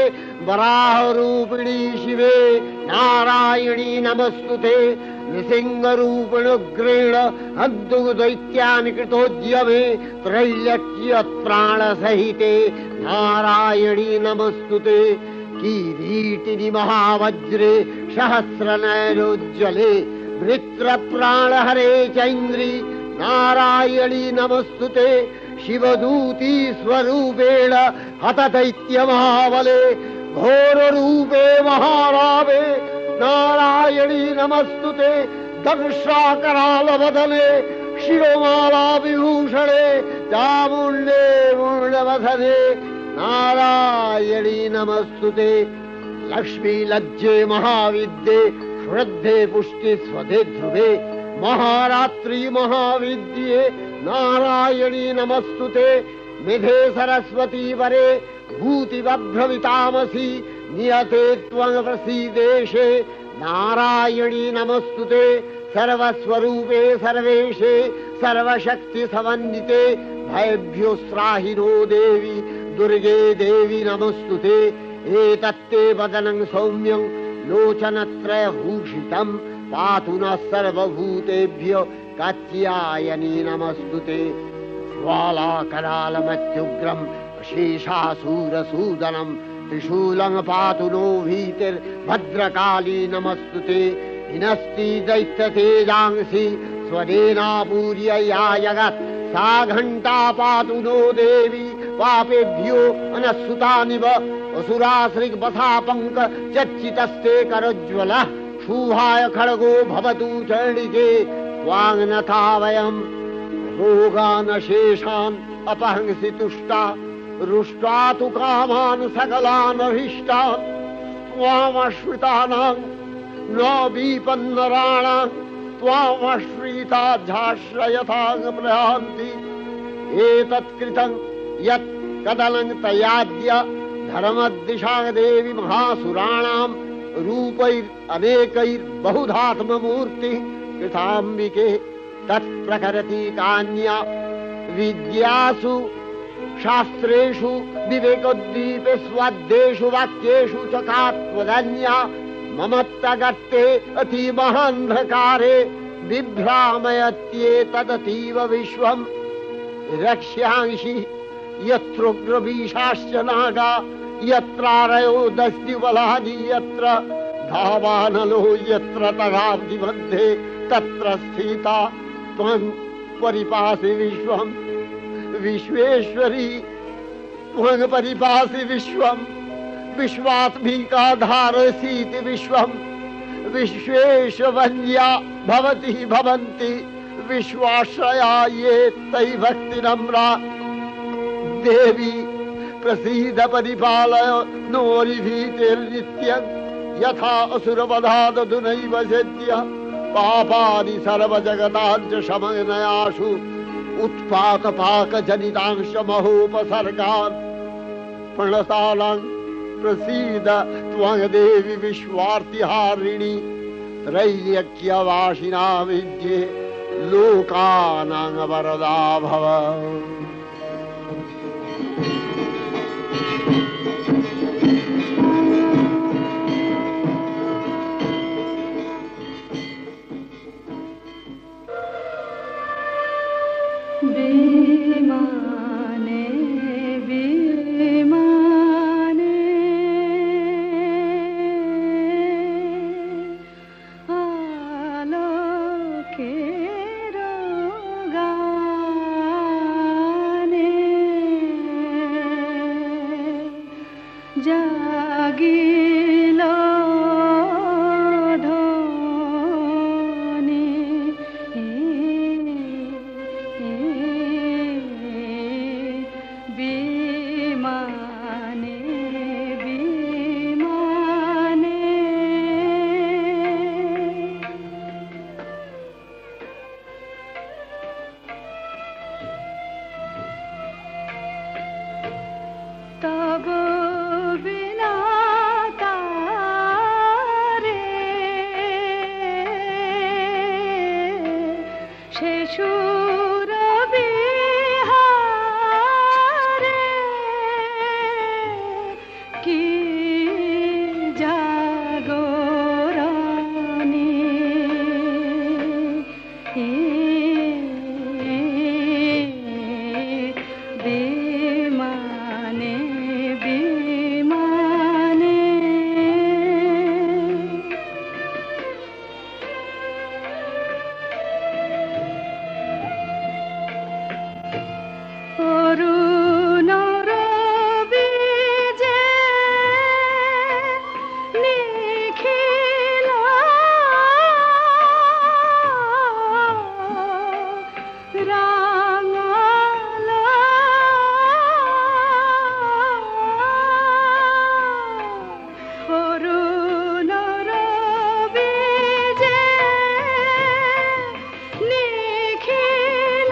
वराहरूपिणी शिवे नारायणी नमस्तुते नृसिंहरूपिणुग्रेण हद्दुदैत्यानि कृतोद्यमे त्रैलक्ष्यप्राणसहिते नारायणी नमस्तुते किरीटिनि महावज्रे सहस्रनयनोज्ज्वले वृत्रप्राणहरे चैन्द्री नारायणी नमस्तुते शिवदूती स्वरूपेण हतदैत्यमहाबले घोररूपे महारावे नारायणी नमस्तुते दंशाकरालवदने शिरोमाला विभूषणे चामुण्डे मुण्डवदने नारायणी नमस्तुते लक्ष्मी लज्जे महाविद्ये श्रद्धे पुष्टि स्वधे ध्रुवे महारात्रि महाविद्ये नारायणी नमस्तुते निधे सरस्वती वरे भूतिवभ्रमितामसि नियते त्वं प्रसीदेशे नारायणी नमस्तुते सर्वस्वरूपे सर्वेशे सर्वशक्ति समन्विते भयभ्योस्त्राहिनो देवी दुर्गे देवी नमस्तुते एतत्ते वदनं सौम्यं लोचनत्रयभूषितं पातु नः सर्वभूतेभ्यो कात्यायनी नमस्तुते ज्वालाकरालमत्युग्रं शेषासूरसूदनं त्रिशूलं पातु नो भीतिर्भद्रकाली नमस्तुते हिनस्ति दैत्यतेजांसि स्वदेनापूर्य या जगत् सा घण्टा पातु नो देवी पापेभ्यो अनस्सुतानिव असुराश्रिग्वसापङ्क चर्चितस्ते करोज्ज्वलः शूभाय खड्गो भवतु चण्डिके त्वाङ्नथा वयं रोगानशेषान् अपहंसि तुष्टा रुष्टा तु कामान् सकलान् अभीष्टान् त्वामश्रितानां न विपन्नराणां त्वामश्रिता झाश्रयथां प्रयान्ति एतत्कृतं यत् कदनं तयाद्य धर्मदिशां देवी महासुराणां रूपैरनेकैर्बहुधात्ममूर्तिः कृताम्बिके तत्प्रकरति कान्या विद्यासु शास्त्रेषु विवेकोद्दीपे स्वाद्येषु वाक्येषु च कात्वदन्या ममत्तगर्ते अतिमहान्धकारे बिभ्रामयत्येतदतीव विश्वम् रक्ष्यांसि यत्रोग्रवीशाश्च नागा यत्रारयो दस्युबलानि यत्र धावानलो यत्र तदाब्धि मध्ये तत्र स्थिता त्वं परिपासि विश्वम् विश्वेश्वरी त्वं परिपासि विश्वम् विश्वात्मिका धारसीति विश्वम् विश्वेशवन्या भवति भवन्ति विश्वाश्रया ये तयि भक्तिनम्रा देवी प्रसीद परिपालय नोरिभीतिर्नित्यं यथा असुरवधादधुनैव सेद्यः पापानि सर्वजगताञ्च शमनयाशु उत्पातपाकजनितांश महोपसर्गान् प्रणतानां प्रसीद त्वं देवी विश्वार्तिहारिणी त्रैलोक्यवासिनां विद्ये लोकानां वरदा भव। विमाने विमाने आलोकेर गाने जागिल तब बिना तारे शेषुर बिहारे की जागरणी विमाने विमाने অরুণর বীজে নিখিল রাঙাল অরুণর বীজে নিখিল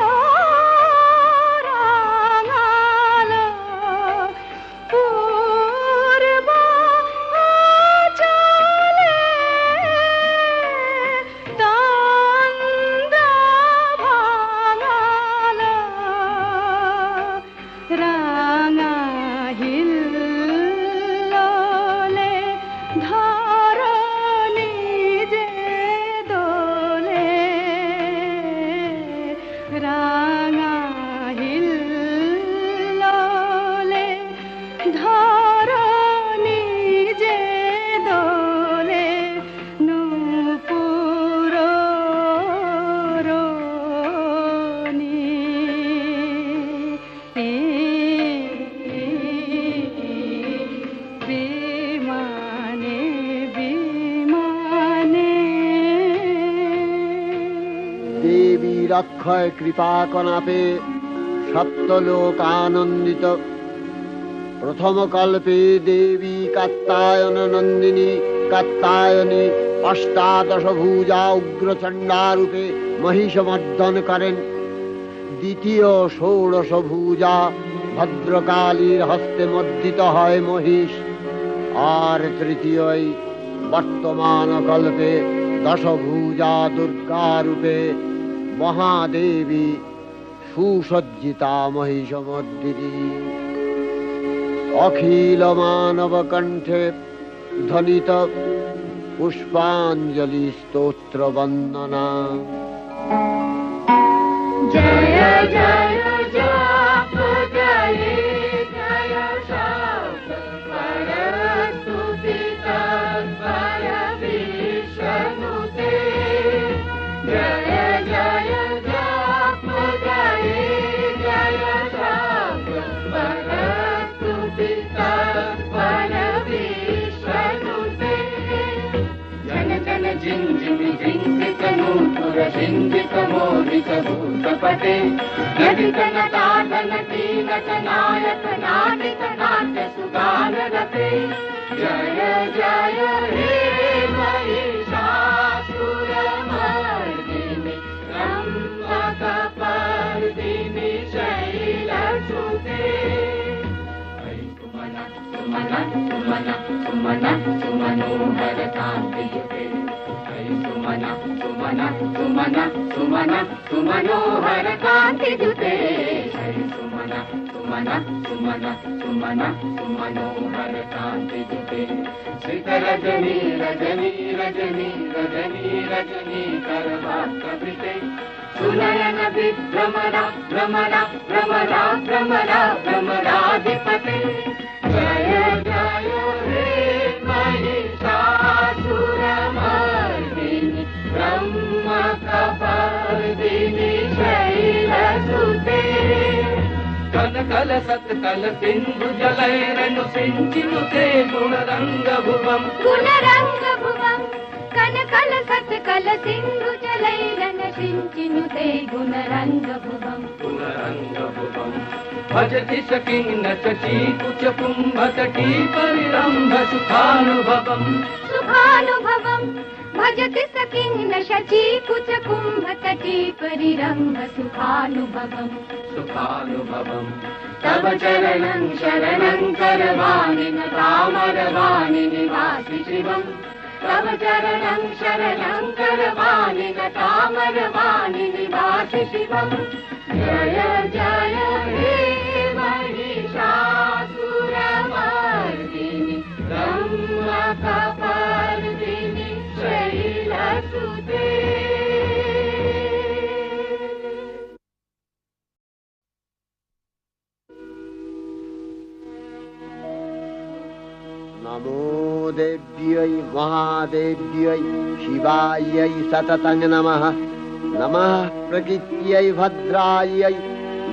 রাঙাল পূর্ব চলে তন্দ্রা ভাঙাল রাঙা হিল্লোলে ধরণী যে দোলে রাঙা হিল্লোলে ধরণী যে দোলে নূপুর রোনি বিমানে বিমানে দেবীর অক্ষয় কৃপা কণাপে সপ্তলোক আনন্দিত। প্রথম কল্পে দেবী কাত্যায়ন নন্দিনী কাত্যায়নী অষ্টাদশ ভুজা উগ্রচণ্ডা রূপে মহিষমর্দন করেন। দ্বিতীয় ষোড়শ ভুজা ভদ্রকালীর হস্তে মর্দিত হয় মহিষ। আর তৃতীয় বর্তমান কল্পে দশভুজা দুর্গা রূপে মহাদেবী সুসজ্জিতা মহিষমর্দিনী। অখিল মানব কণ্ঠে ধ্বনিত পুষ্পাঞ্জলি স্তোত্র বন্দনা। জয় জয় জপ জয় জয় শব্দ পরস্তুতি তৎপর বিষ্ণুতে। জয় জয় জপ জয় জয় শব্দ পরস্তুতি তৎপর বিষ্ণুতে। জন জন ঝিঞ্ঝিমি ঝিঞ্ঝিত নূপুর प्रसिन्धितमोहितभूतपटे नटितनटाटनटी नटनायक नाटित नाट्यसुगानरते जय जय हे महिषासुरमर्दिनि रम्भकपर्दिनि शैलसुते सुमनोहरकान्तियुते सुमनोहरकान्तियुते सुमनोहरकान्तियुते श्रितरजनी रजनी रजनी रजनी रजनी करवाक्कविते सुनयन विभ्रमरा भ्रमरा भ्रमरा भ्रमरा भ्रमराधिपते जय जय हे महिषासुरमर्दिनि ब्रह्मकपर्दिनि शैलसुते कनकल सत्कल सिन्धु जलैरनु सिञ्चिनुते गुणरङ्गभुवम् गुणरङ्गभुवम् कनकल सत्कल सिन्धु जलैरन सिञ्चिनुते गुणरङ्गभुवम् गुणरङ्गभुवम् भजति सखिन्न शचीकुच कुम्भतटी परिरम्भ सुखानुभवम् सुखानुभवम् भजति सखिन्न शचीकुच कुम्भतटी परिरम्भ सुखानुभवम् सुखानुभवम् तव चरणं शरणं करवाणि न तामरवाणि निवासि शिवम् तव चरणं शरणं करवाणि न तामरवाणि निवासि शिवम् जय जय हे महिषासुरमर्दिनि ब्रह्मकपर्दिनि शैलसुते नमो देव्यै महादेव्यै शिवायै सततं नमः नमः प्रकृत्यै भद्रायै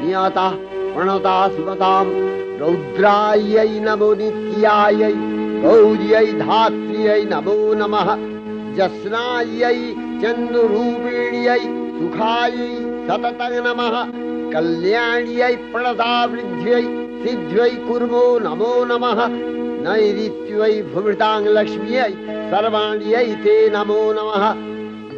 नियता प्रणता स्मतां रौद्रायै नमो नित्यायै गौर्यै धात्र्यै नमो नमः जस्नायै चन्द्ररूपिण्यै सुखायै सततं नमः कल्याण्यै प्रणतावृद्ध्यै सिद्ध्यै कुर्मो नमो नमः नैऋत्यै भुमृतां लक्ष्म्यै सर्वाण्यै ते नमो नमः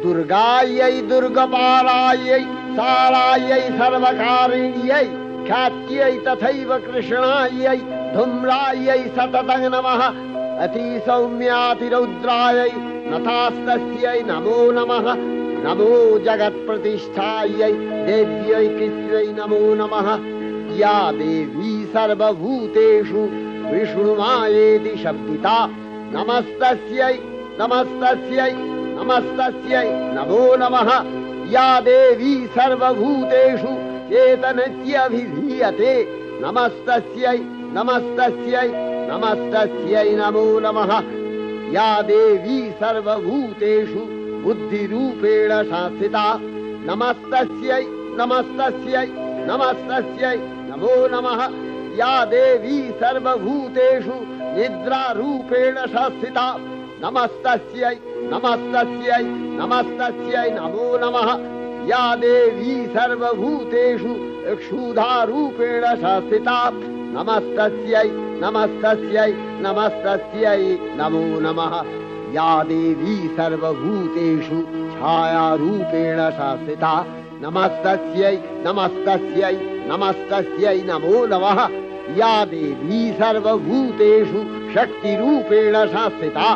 दुर्गायै दुर्गपालायै सारायै सर्वकारिण्यै ख्यात्यै तथैव कृष्णायै धूम्रायै सततं नमः अतिसौम्यातिरौद्रायै नतास्तस्यै नमो नमः नमो जगत्प्रतिष्ठायै देव्यै कृत्यै नमो नमः या देवी सर्वभूतेषु विष्णुमायेति शब्दिता नमस्तस्यै नमस्तस्यै नमस्तस्यै नमो नमः या देवी सर्वभूतेषु चेतनत्यभिधीयते नमस्तस्यै नमस्तस्यै नमस्तस्यै नमो नमः या देवी सर्वभूतेषु बुद्धिरूपेण संस्थिता नमस्तस्यै नमस्तस्यै नमस्तस्यै नमो नमः या देवी सर्वभूतेषु निद्रारूपेण संस्थिता नमस्तस्यै नमस्तस्यै नमस्तस्यै नमो नमः या देवी सर्वभूतेषु क्षुधारूपेण संस्थिता नमस्तस्यै नमस्तस्यै नमस्तस्यै नमो नमः या देवी सर्वभूतेषु छायारूपेण संस्थिता नमस्तस्यै नमस्तस्यै नमस्तस्यै नमो नमः या देवी सर्वभूतेषु शक्तिरूपेण संस्थिता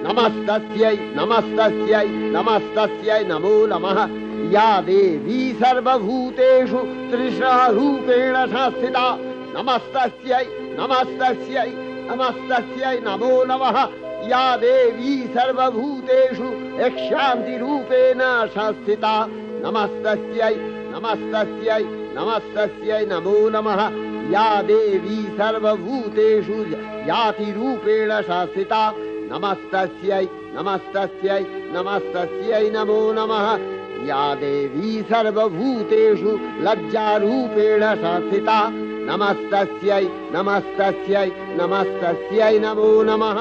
नमस्तस्यै नमस्तस्यै नमस्तस्यै नमो नमः या देवी सर्वभूतेषु तृष्णारूपेण संस्थिता नमस्तस्यै नमस्तस्यै नमस्तस्यै नमो नमः या देवी सर्वभूतेषु शान्तिरूपेण संस्थिता नमस्तस्यै नमस्तस्यै नमस्तस्यै नमो नमः या देवी सर्वभूतेषु यातिरूपेण संस्थिता नमस्तस्यै नमस्तस्यै नमस्तस्यै नमो नमः या देवी सर्वभूतेषु लज्जारूपेण संस्थिता नमस्तस्यै नमस्तस्यै नमस्तस्यै नमो नमः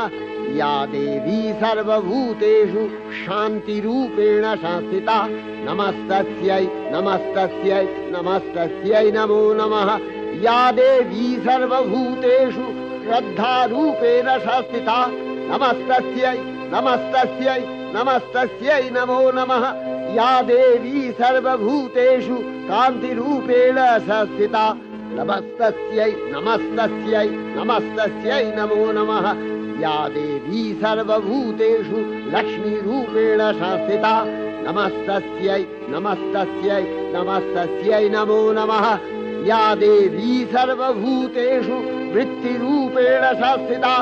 या देवी सर्वभूतेषु शान्तिरूपेण संस्थिता नमस्तस्यै नमस्तस्यै नमस्तस्यै नमो नमः या देवी सर्वभूतेषु श्रद्धारूपेण संस्थिता नमस्तस्यै नमस्तस्यै नमस्तस्यै नमो नमः या देवी सर्वभूतेषु कान्तिरूपेण संस्थिता नमस्तस्यै नमस्तस्यै नमस्तस्यै नमो नमः या देवी सर्वभूतेषु लक्ष्मीरूपेण संस्थिता नमस्तस्यै नमस्तस्यै नमस्तस्यै नमो नमः या देवी सर्वभूतेषु वृत्तिरूपेण संस्थिता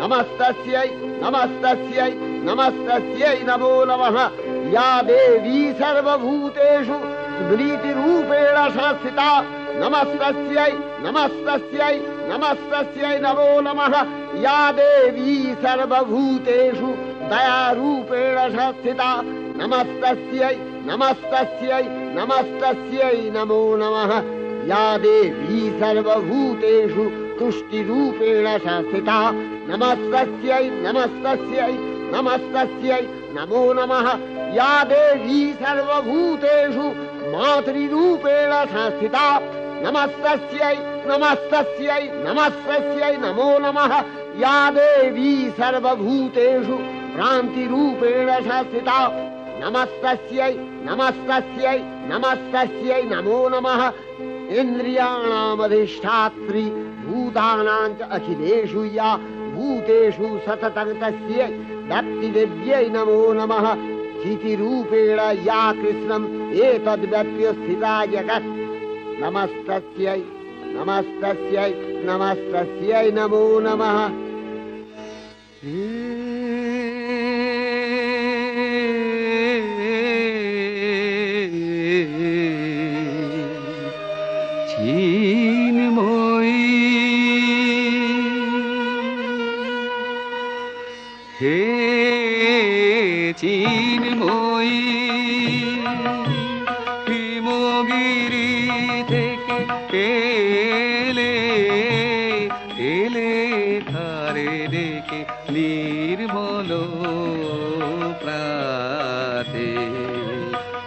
नमस्तस्यै नमस्तस्यै नमस्तस्यै नमो नमः या देवी सर्वभूतेषु स्मृतिरूपेण संस्थिता नमस्तस्यै नमस्तस्यै नमस्तस्यै नमो नमः या देवी सर्वभूतेषु दयारूपेण संस्थिता नमस्तस्यै नमस्तस्यै नमस्तस्यै नमो नमः या देवी सर्वभूतेषु तुष्टिरूपेण संस्थिता नमस्तस्यै नमस्तस्यै नमस्तस्यै नमो नमः या देवी सर्वभूतेषु मातृरूपेण संस्थिता नमस्तस्यै नमस्तस्यै नमस्तस्यै नमो नमः या देवी सर्वभूतेषु भ्रान्तिरूपेण संस्थिता नमस्तस्यै नमस्तस्यै नमस्तस्यै नमो नमः इन्द्रियाणामधिष्ठात्री भूतानां च अखिलेषु या भूतेषु सततं तस्यै भक्तिदेव्यै नमो नमः स्थितिरूपेण या कृष्णम् एतद्व्यप्य स्थिता जगत् नमस्तस्यै नमस्तस्यै नमस्तस्यै नमो नमः হে চিন্ময়ী হিমগিরি থেকে এলে এলে ধারে দেখে নির্মল প্রাতে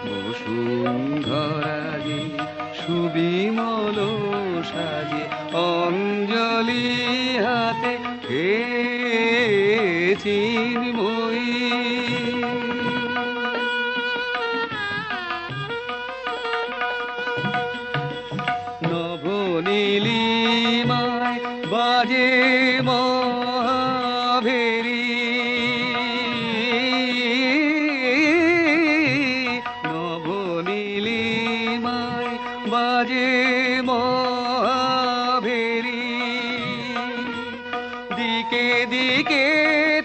বসুন্ধরাজে সুবিমল সাজে অঞ্জলি হাতে হে চিন্ময়ী নবনীলিমায় বাজে মহাভেরি নবনীলিমায় বাজে মহাভেরি দিকে দিকে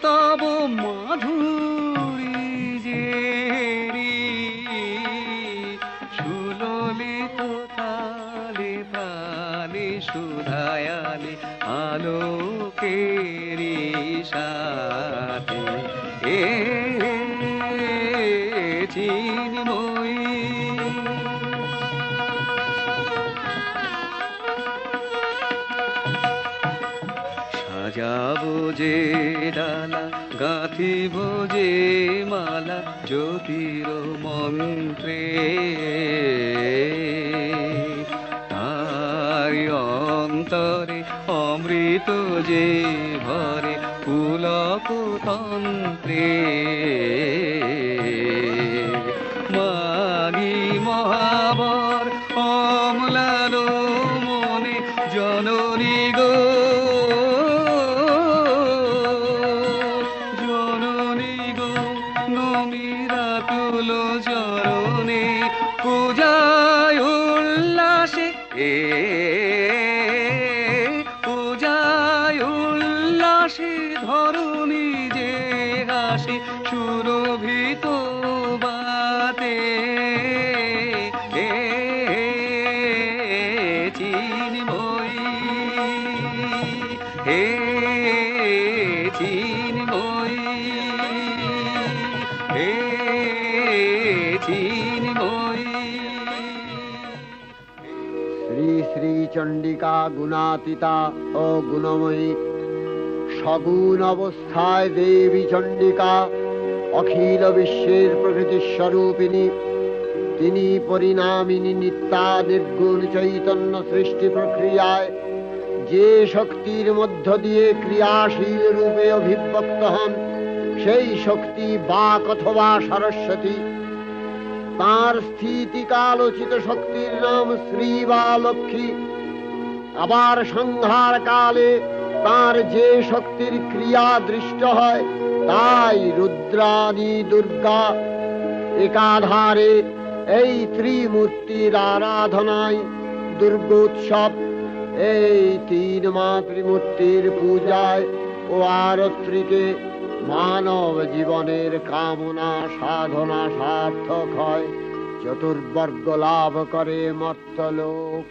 তব মাধুরী জেরি সুললিত তালে তালে সুধায়ালে আলোকেরি সাথে এ চিন্ময়ী সাজাবো যে ডালা গাঁথিব যে মালা জ্যোতির মন্ত্রে তারি অন্তরে অমৃত যে ভরে পুলক তন্ত্রে মাগি মহাবর অমলার মনে জননী গো চরণে পূজায় উল্লাসে পূজায় উল্লাসে ধরণী যে হাসে সুরভিত বাতে চিন্ময়ী হে চিন্ময়ী হে শ্রী শ্রী চণ্ডিকা গুণাতীতা ও গুণময়ী সগুণ অবস্থায় দেবী চণ্ডিকা অখিল বিশ্বের প্রকৃতি স্বরূপিণী। তিনি পরিণামিনী নিত্যা নির্গুণ চৈতন্য সৃষ্টি প্রক্রিয়ায় যে শক্তির মধ্য দিয়ে ক্রিয়াশীল রূপে অভিব্যক্ত হন সেই শক্তি বাক অথবা সরস্বতী। তার স্থিতিকালোচিত শক্তির নাম শ্রী বা লক্ষ্মী। আবার সংহার কালে তার যে শক্তির ক্রিয়া দৃষ্ট হয় তাই রুদ্রাণী দুর্গা। একাধারে এই ত্রিমূর্তির আরাধনায় দুর্গোৎসব। এই তিন মাতৃমূর্তির পূজায় ও আরত্রিকে মানব জীবনের কামনা সাধনা সার্থক হয়, চতুর্বর্গ লাভ করে মর্তলোক।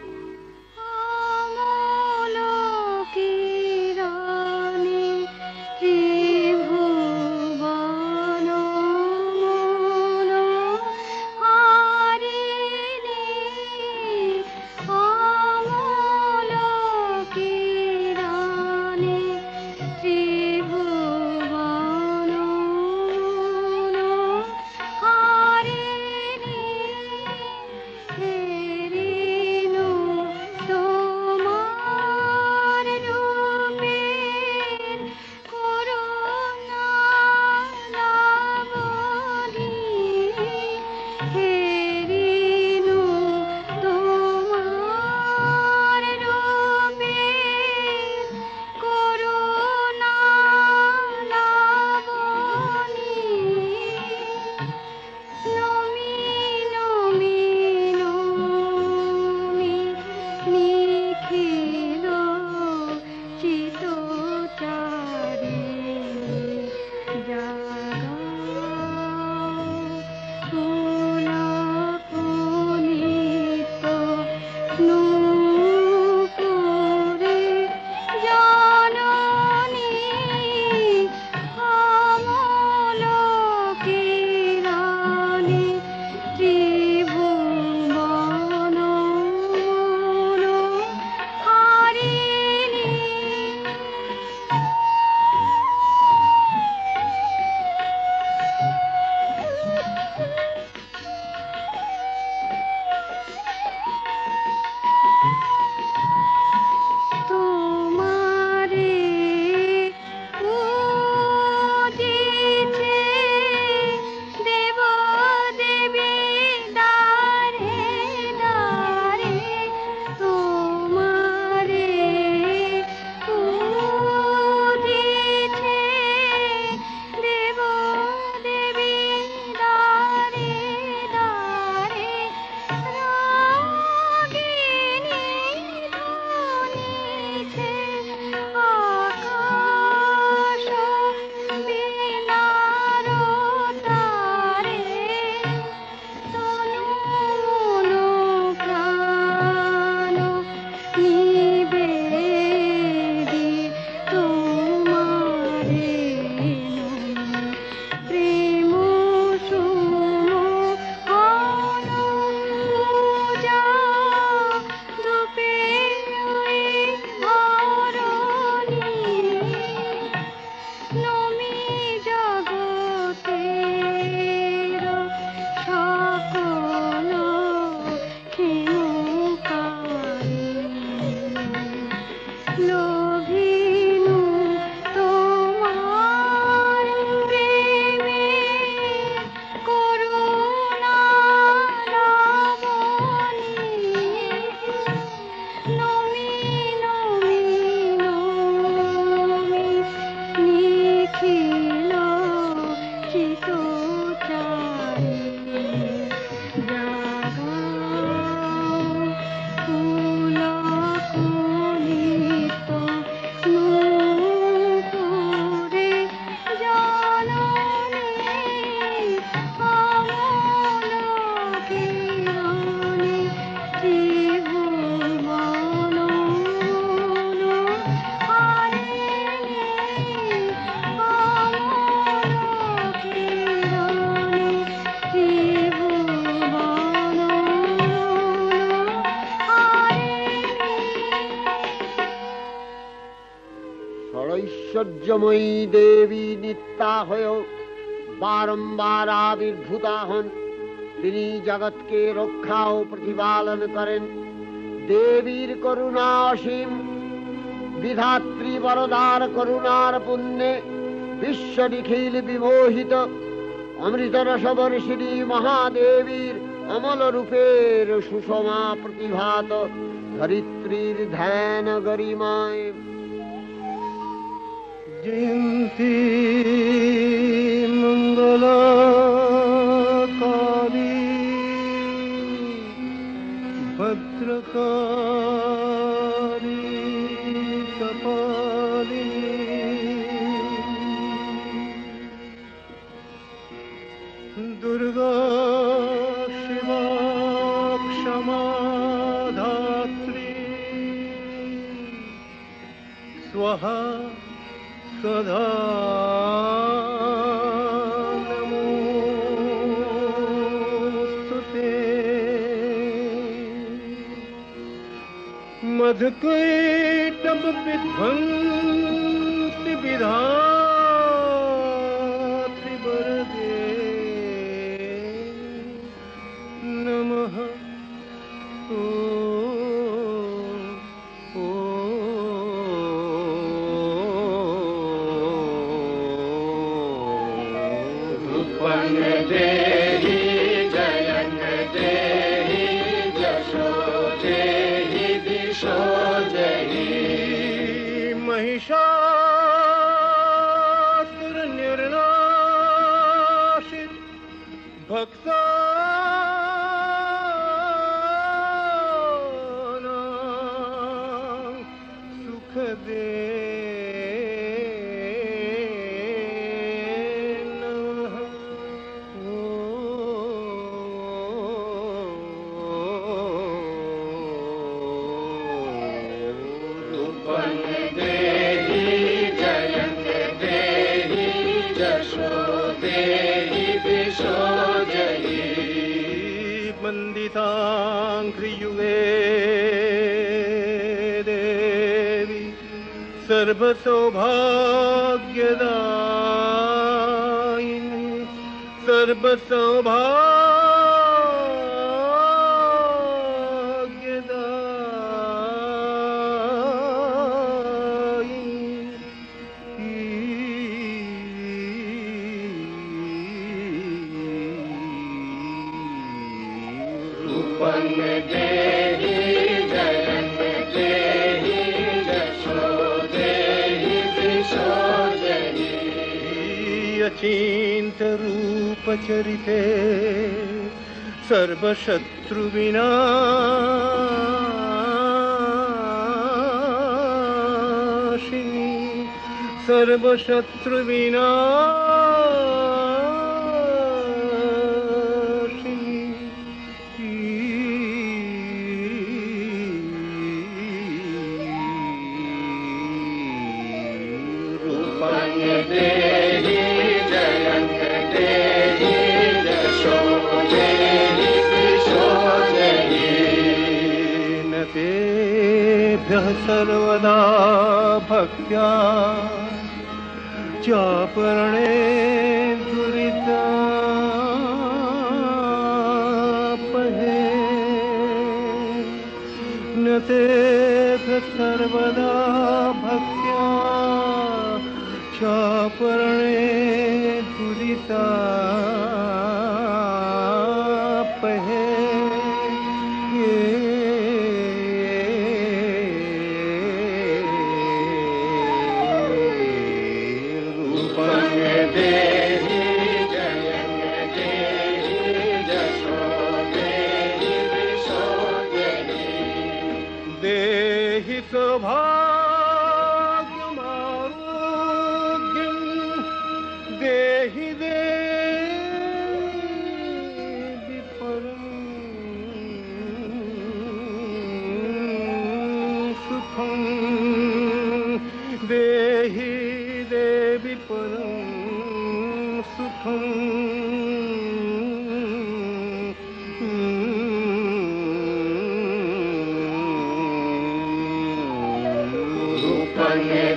সৌন্দর্যময়ী দেবী নিত্যা হয়েও বারম্বার আবির্ভূতা হন। তিনি জগৎকে রক্ষা ও প্রতিপালন করেন। দেবীর করুণা অসীম, বিধাত্রী বরদার করুণার পুণ্যে বিশ্ব নিখিল বিমোহিত। অমৃতরসবর্ষিণী মহাদেবীর অমল রূপের সুষমা প্রতিভাত ধরিত্রীর ধ্যান গরিমায়। জয়ন্তী মঙ্গলা কালী ভদ্রকালী কপালিনী দুর্গা শিবা ক্ষমা ধাত্রী স্বাহা সদা নমোস্তুতে। मधुकैटभ विध्वंसि विधात्रि वरदे नमः। महिषासुर निर्नाशित भक्तानां सुख दे नमः। वन्दिताङ्घ्रियुगे देवी सर्वसौभाग्यदायिनी अचिंत रूप चरिते सर्वशत्रु विनाशिनी सर्वशत्रु सर्वदा भक्त्या चापरणे दुरितापहे न तेभ्यः सर्वदा भक्त्या चापरणे दुरितापहे। देहि सौभाग्यमारोग्यं देहि देवि परं सुखं देहि देवि परं सुखं।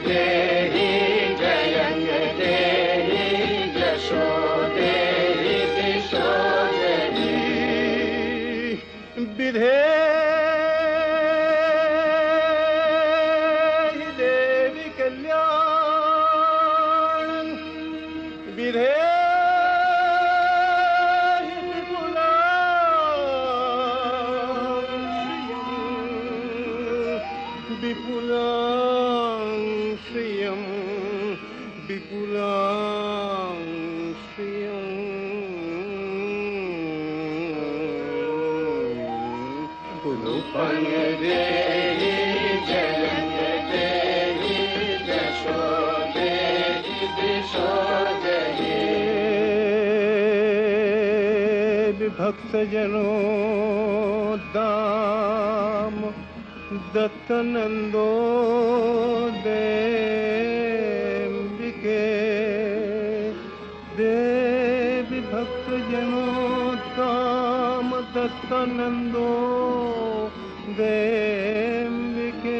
देहि जय रूपं देहि जयं देहि यशो देहि दिशो देहि विभक्त जनों दाम दत्तनंदो देंबिके देवी भक्त जनों दाम दत्तनंदो देंबिके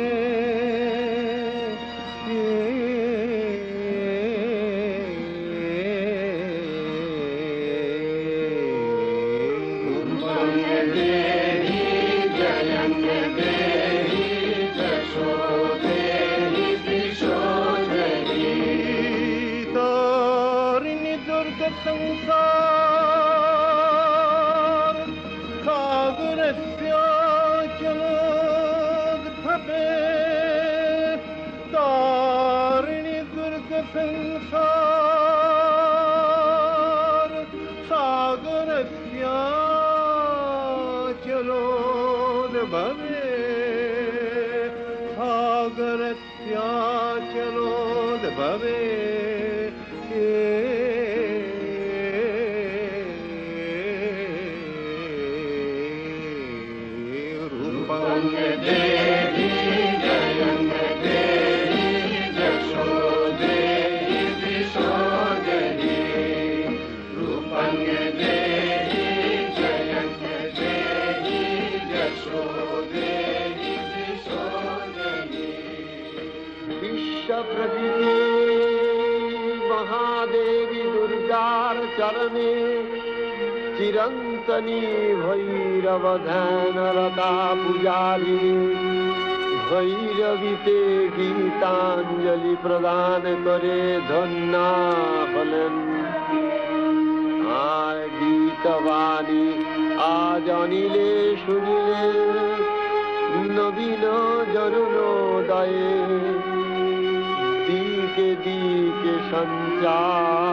संसार सागरस्याचलोद्भवे तारिणि दुर्ग संसार सागरस्याचलोद्भवे सागरस्याचलोद्भवे देहि जयं देहि यशो देहि दिशो देहि रूपं देहि जयं देहि यशो देहि दिशो देहि विश्वप्रकृति महादेवी दुर्गार चरणे चिरंतनी भैरव ध्यानरता पुजारी भैरवीते गीतांजलि प्रदान करे धन्ना हलेन আর গীতবাণী আজ অনিলে শুনিলে নবীন জরুণোদয়ে দিকে দিকে সঞ্চারিত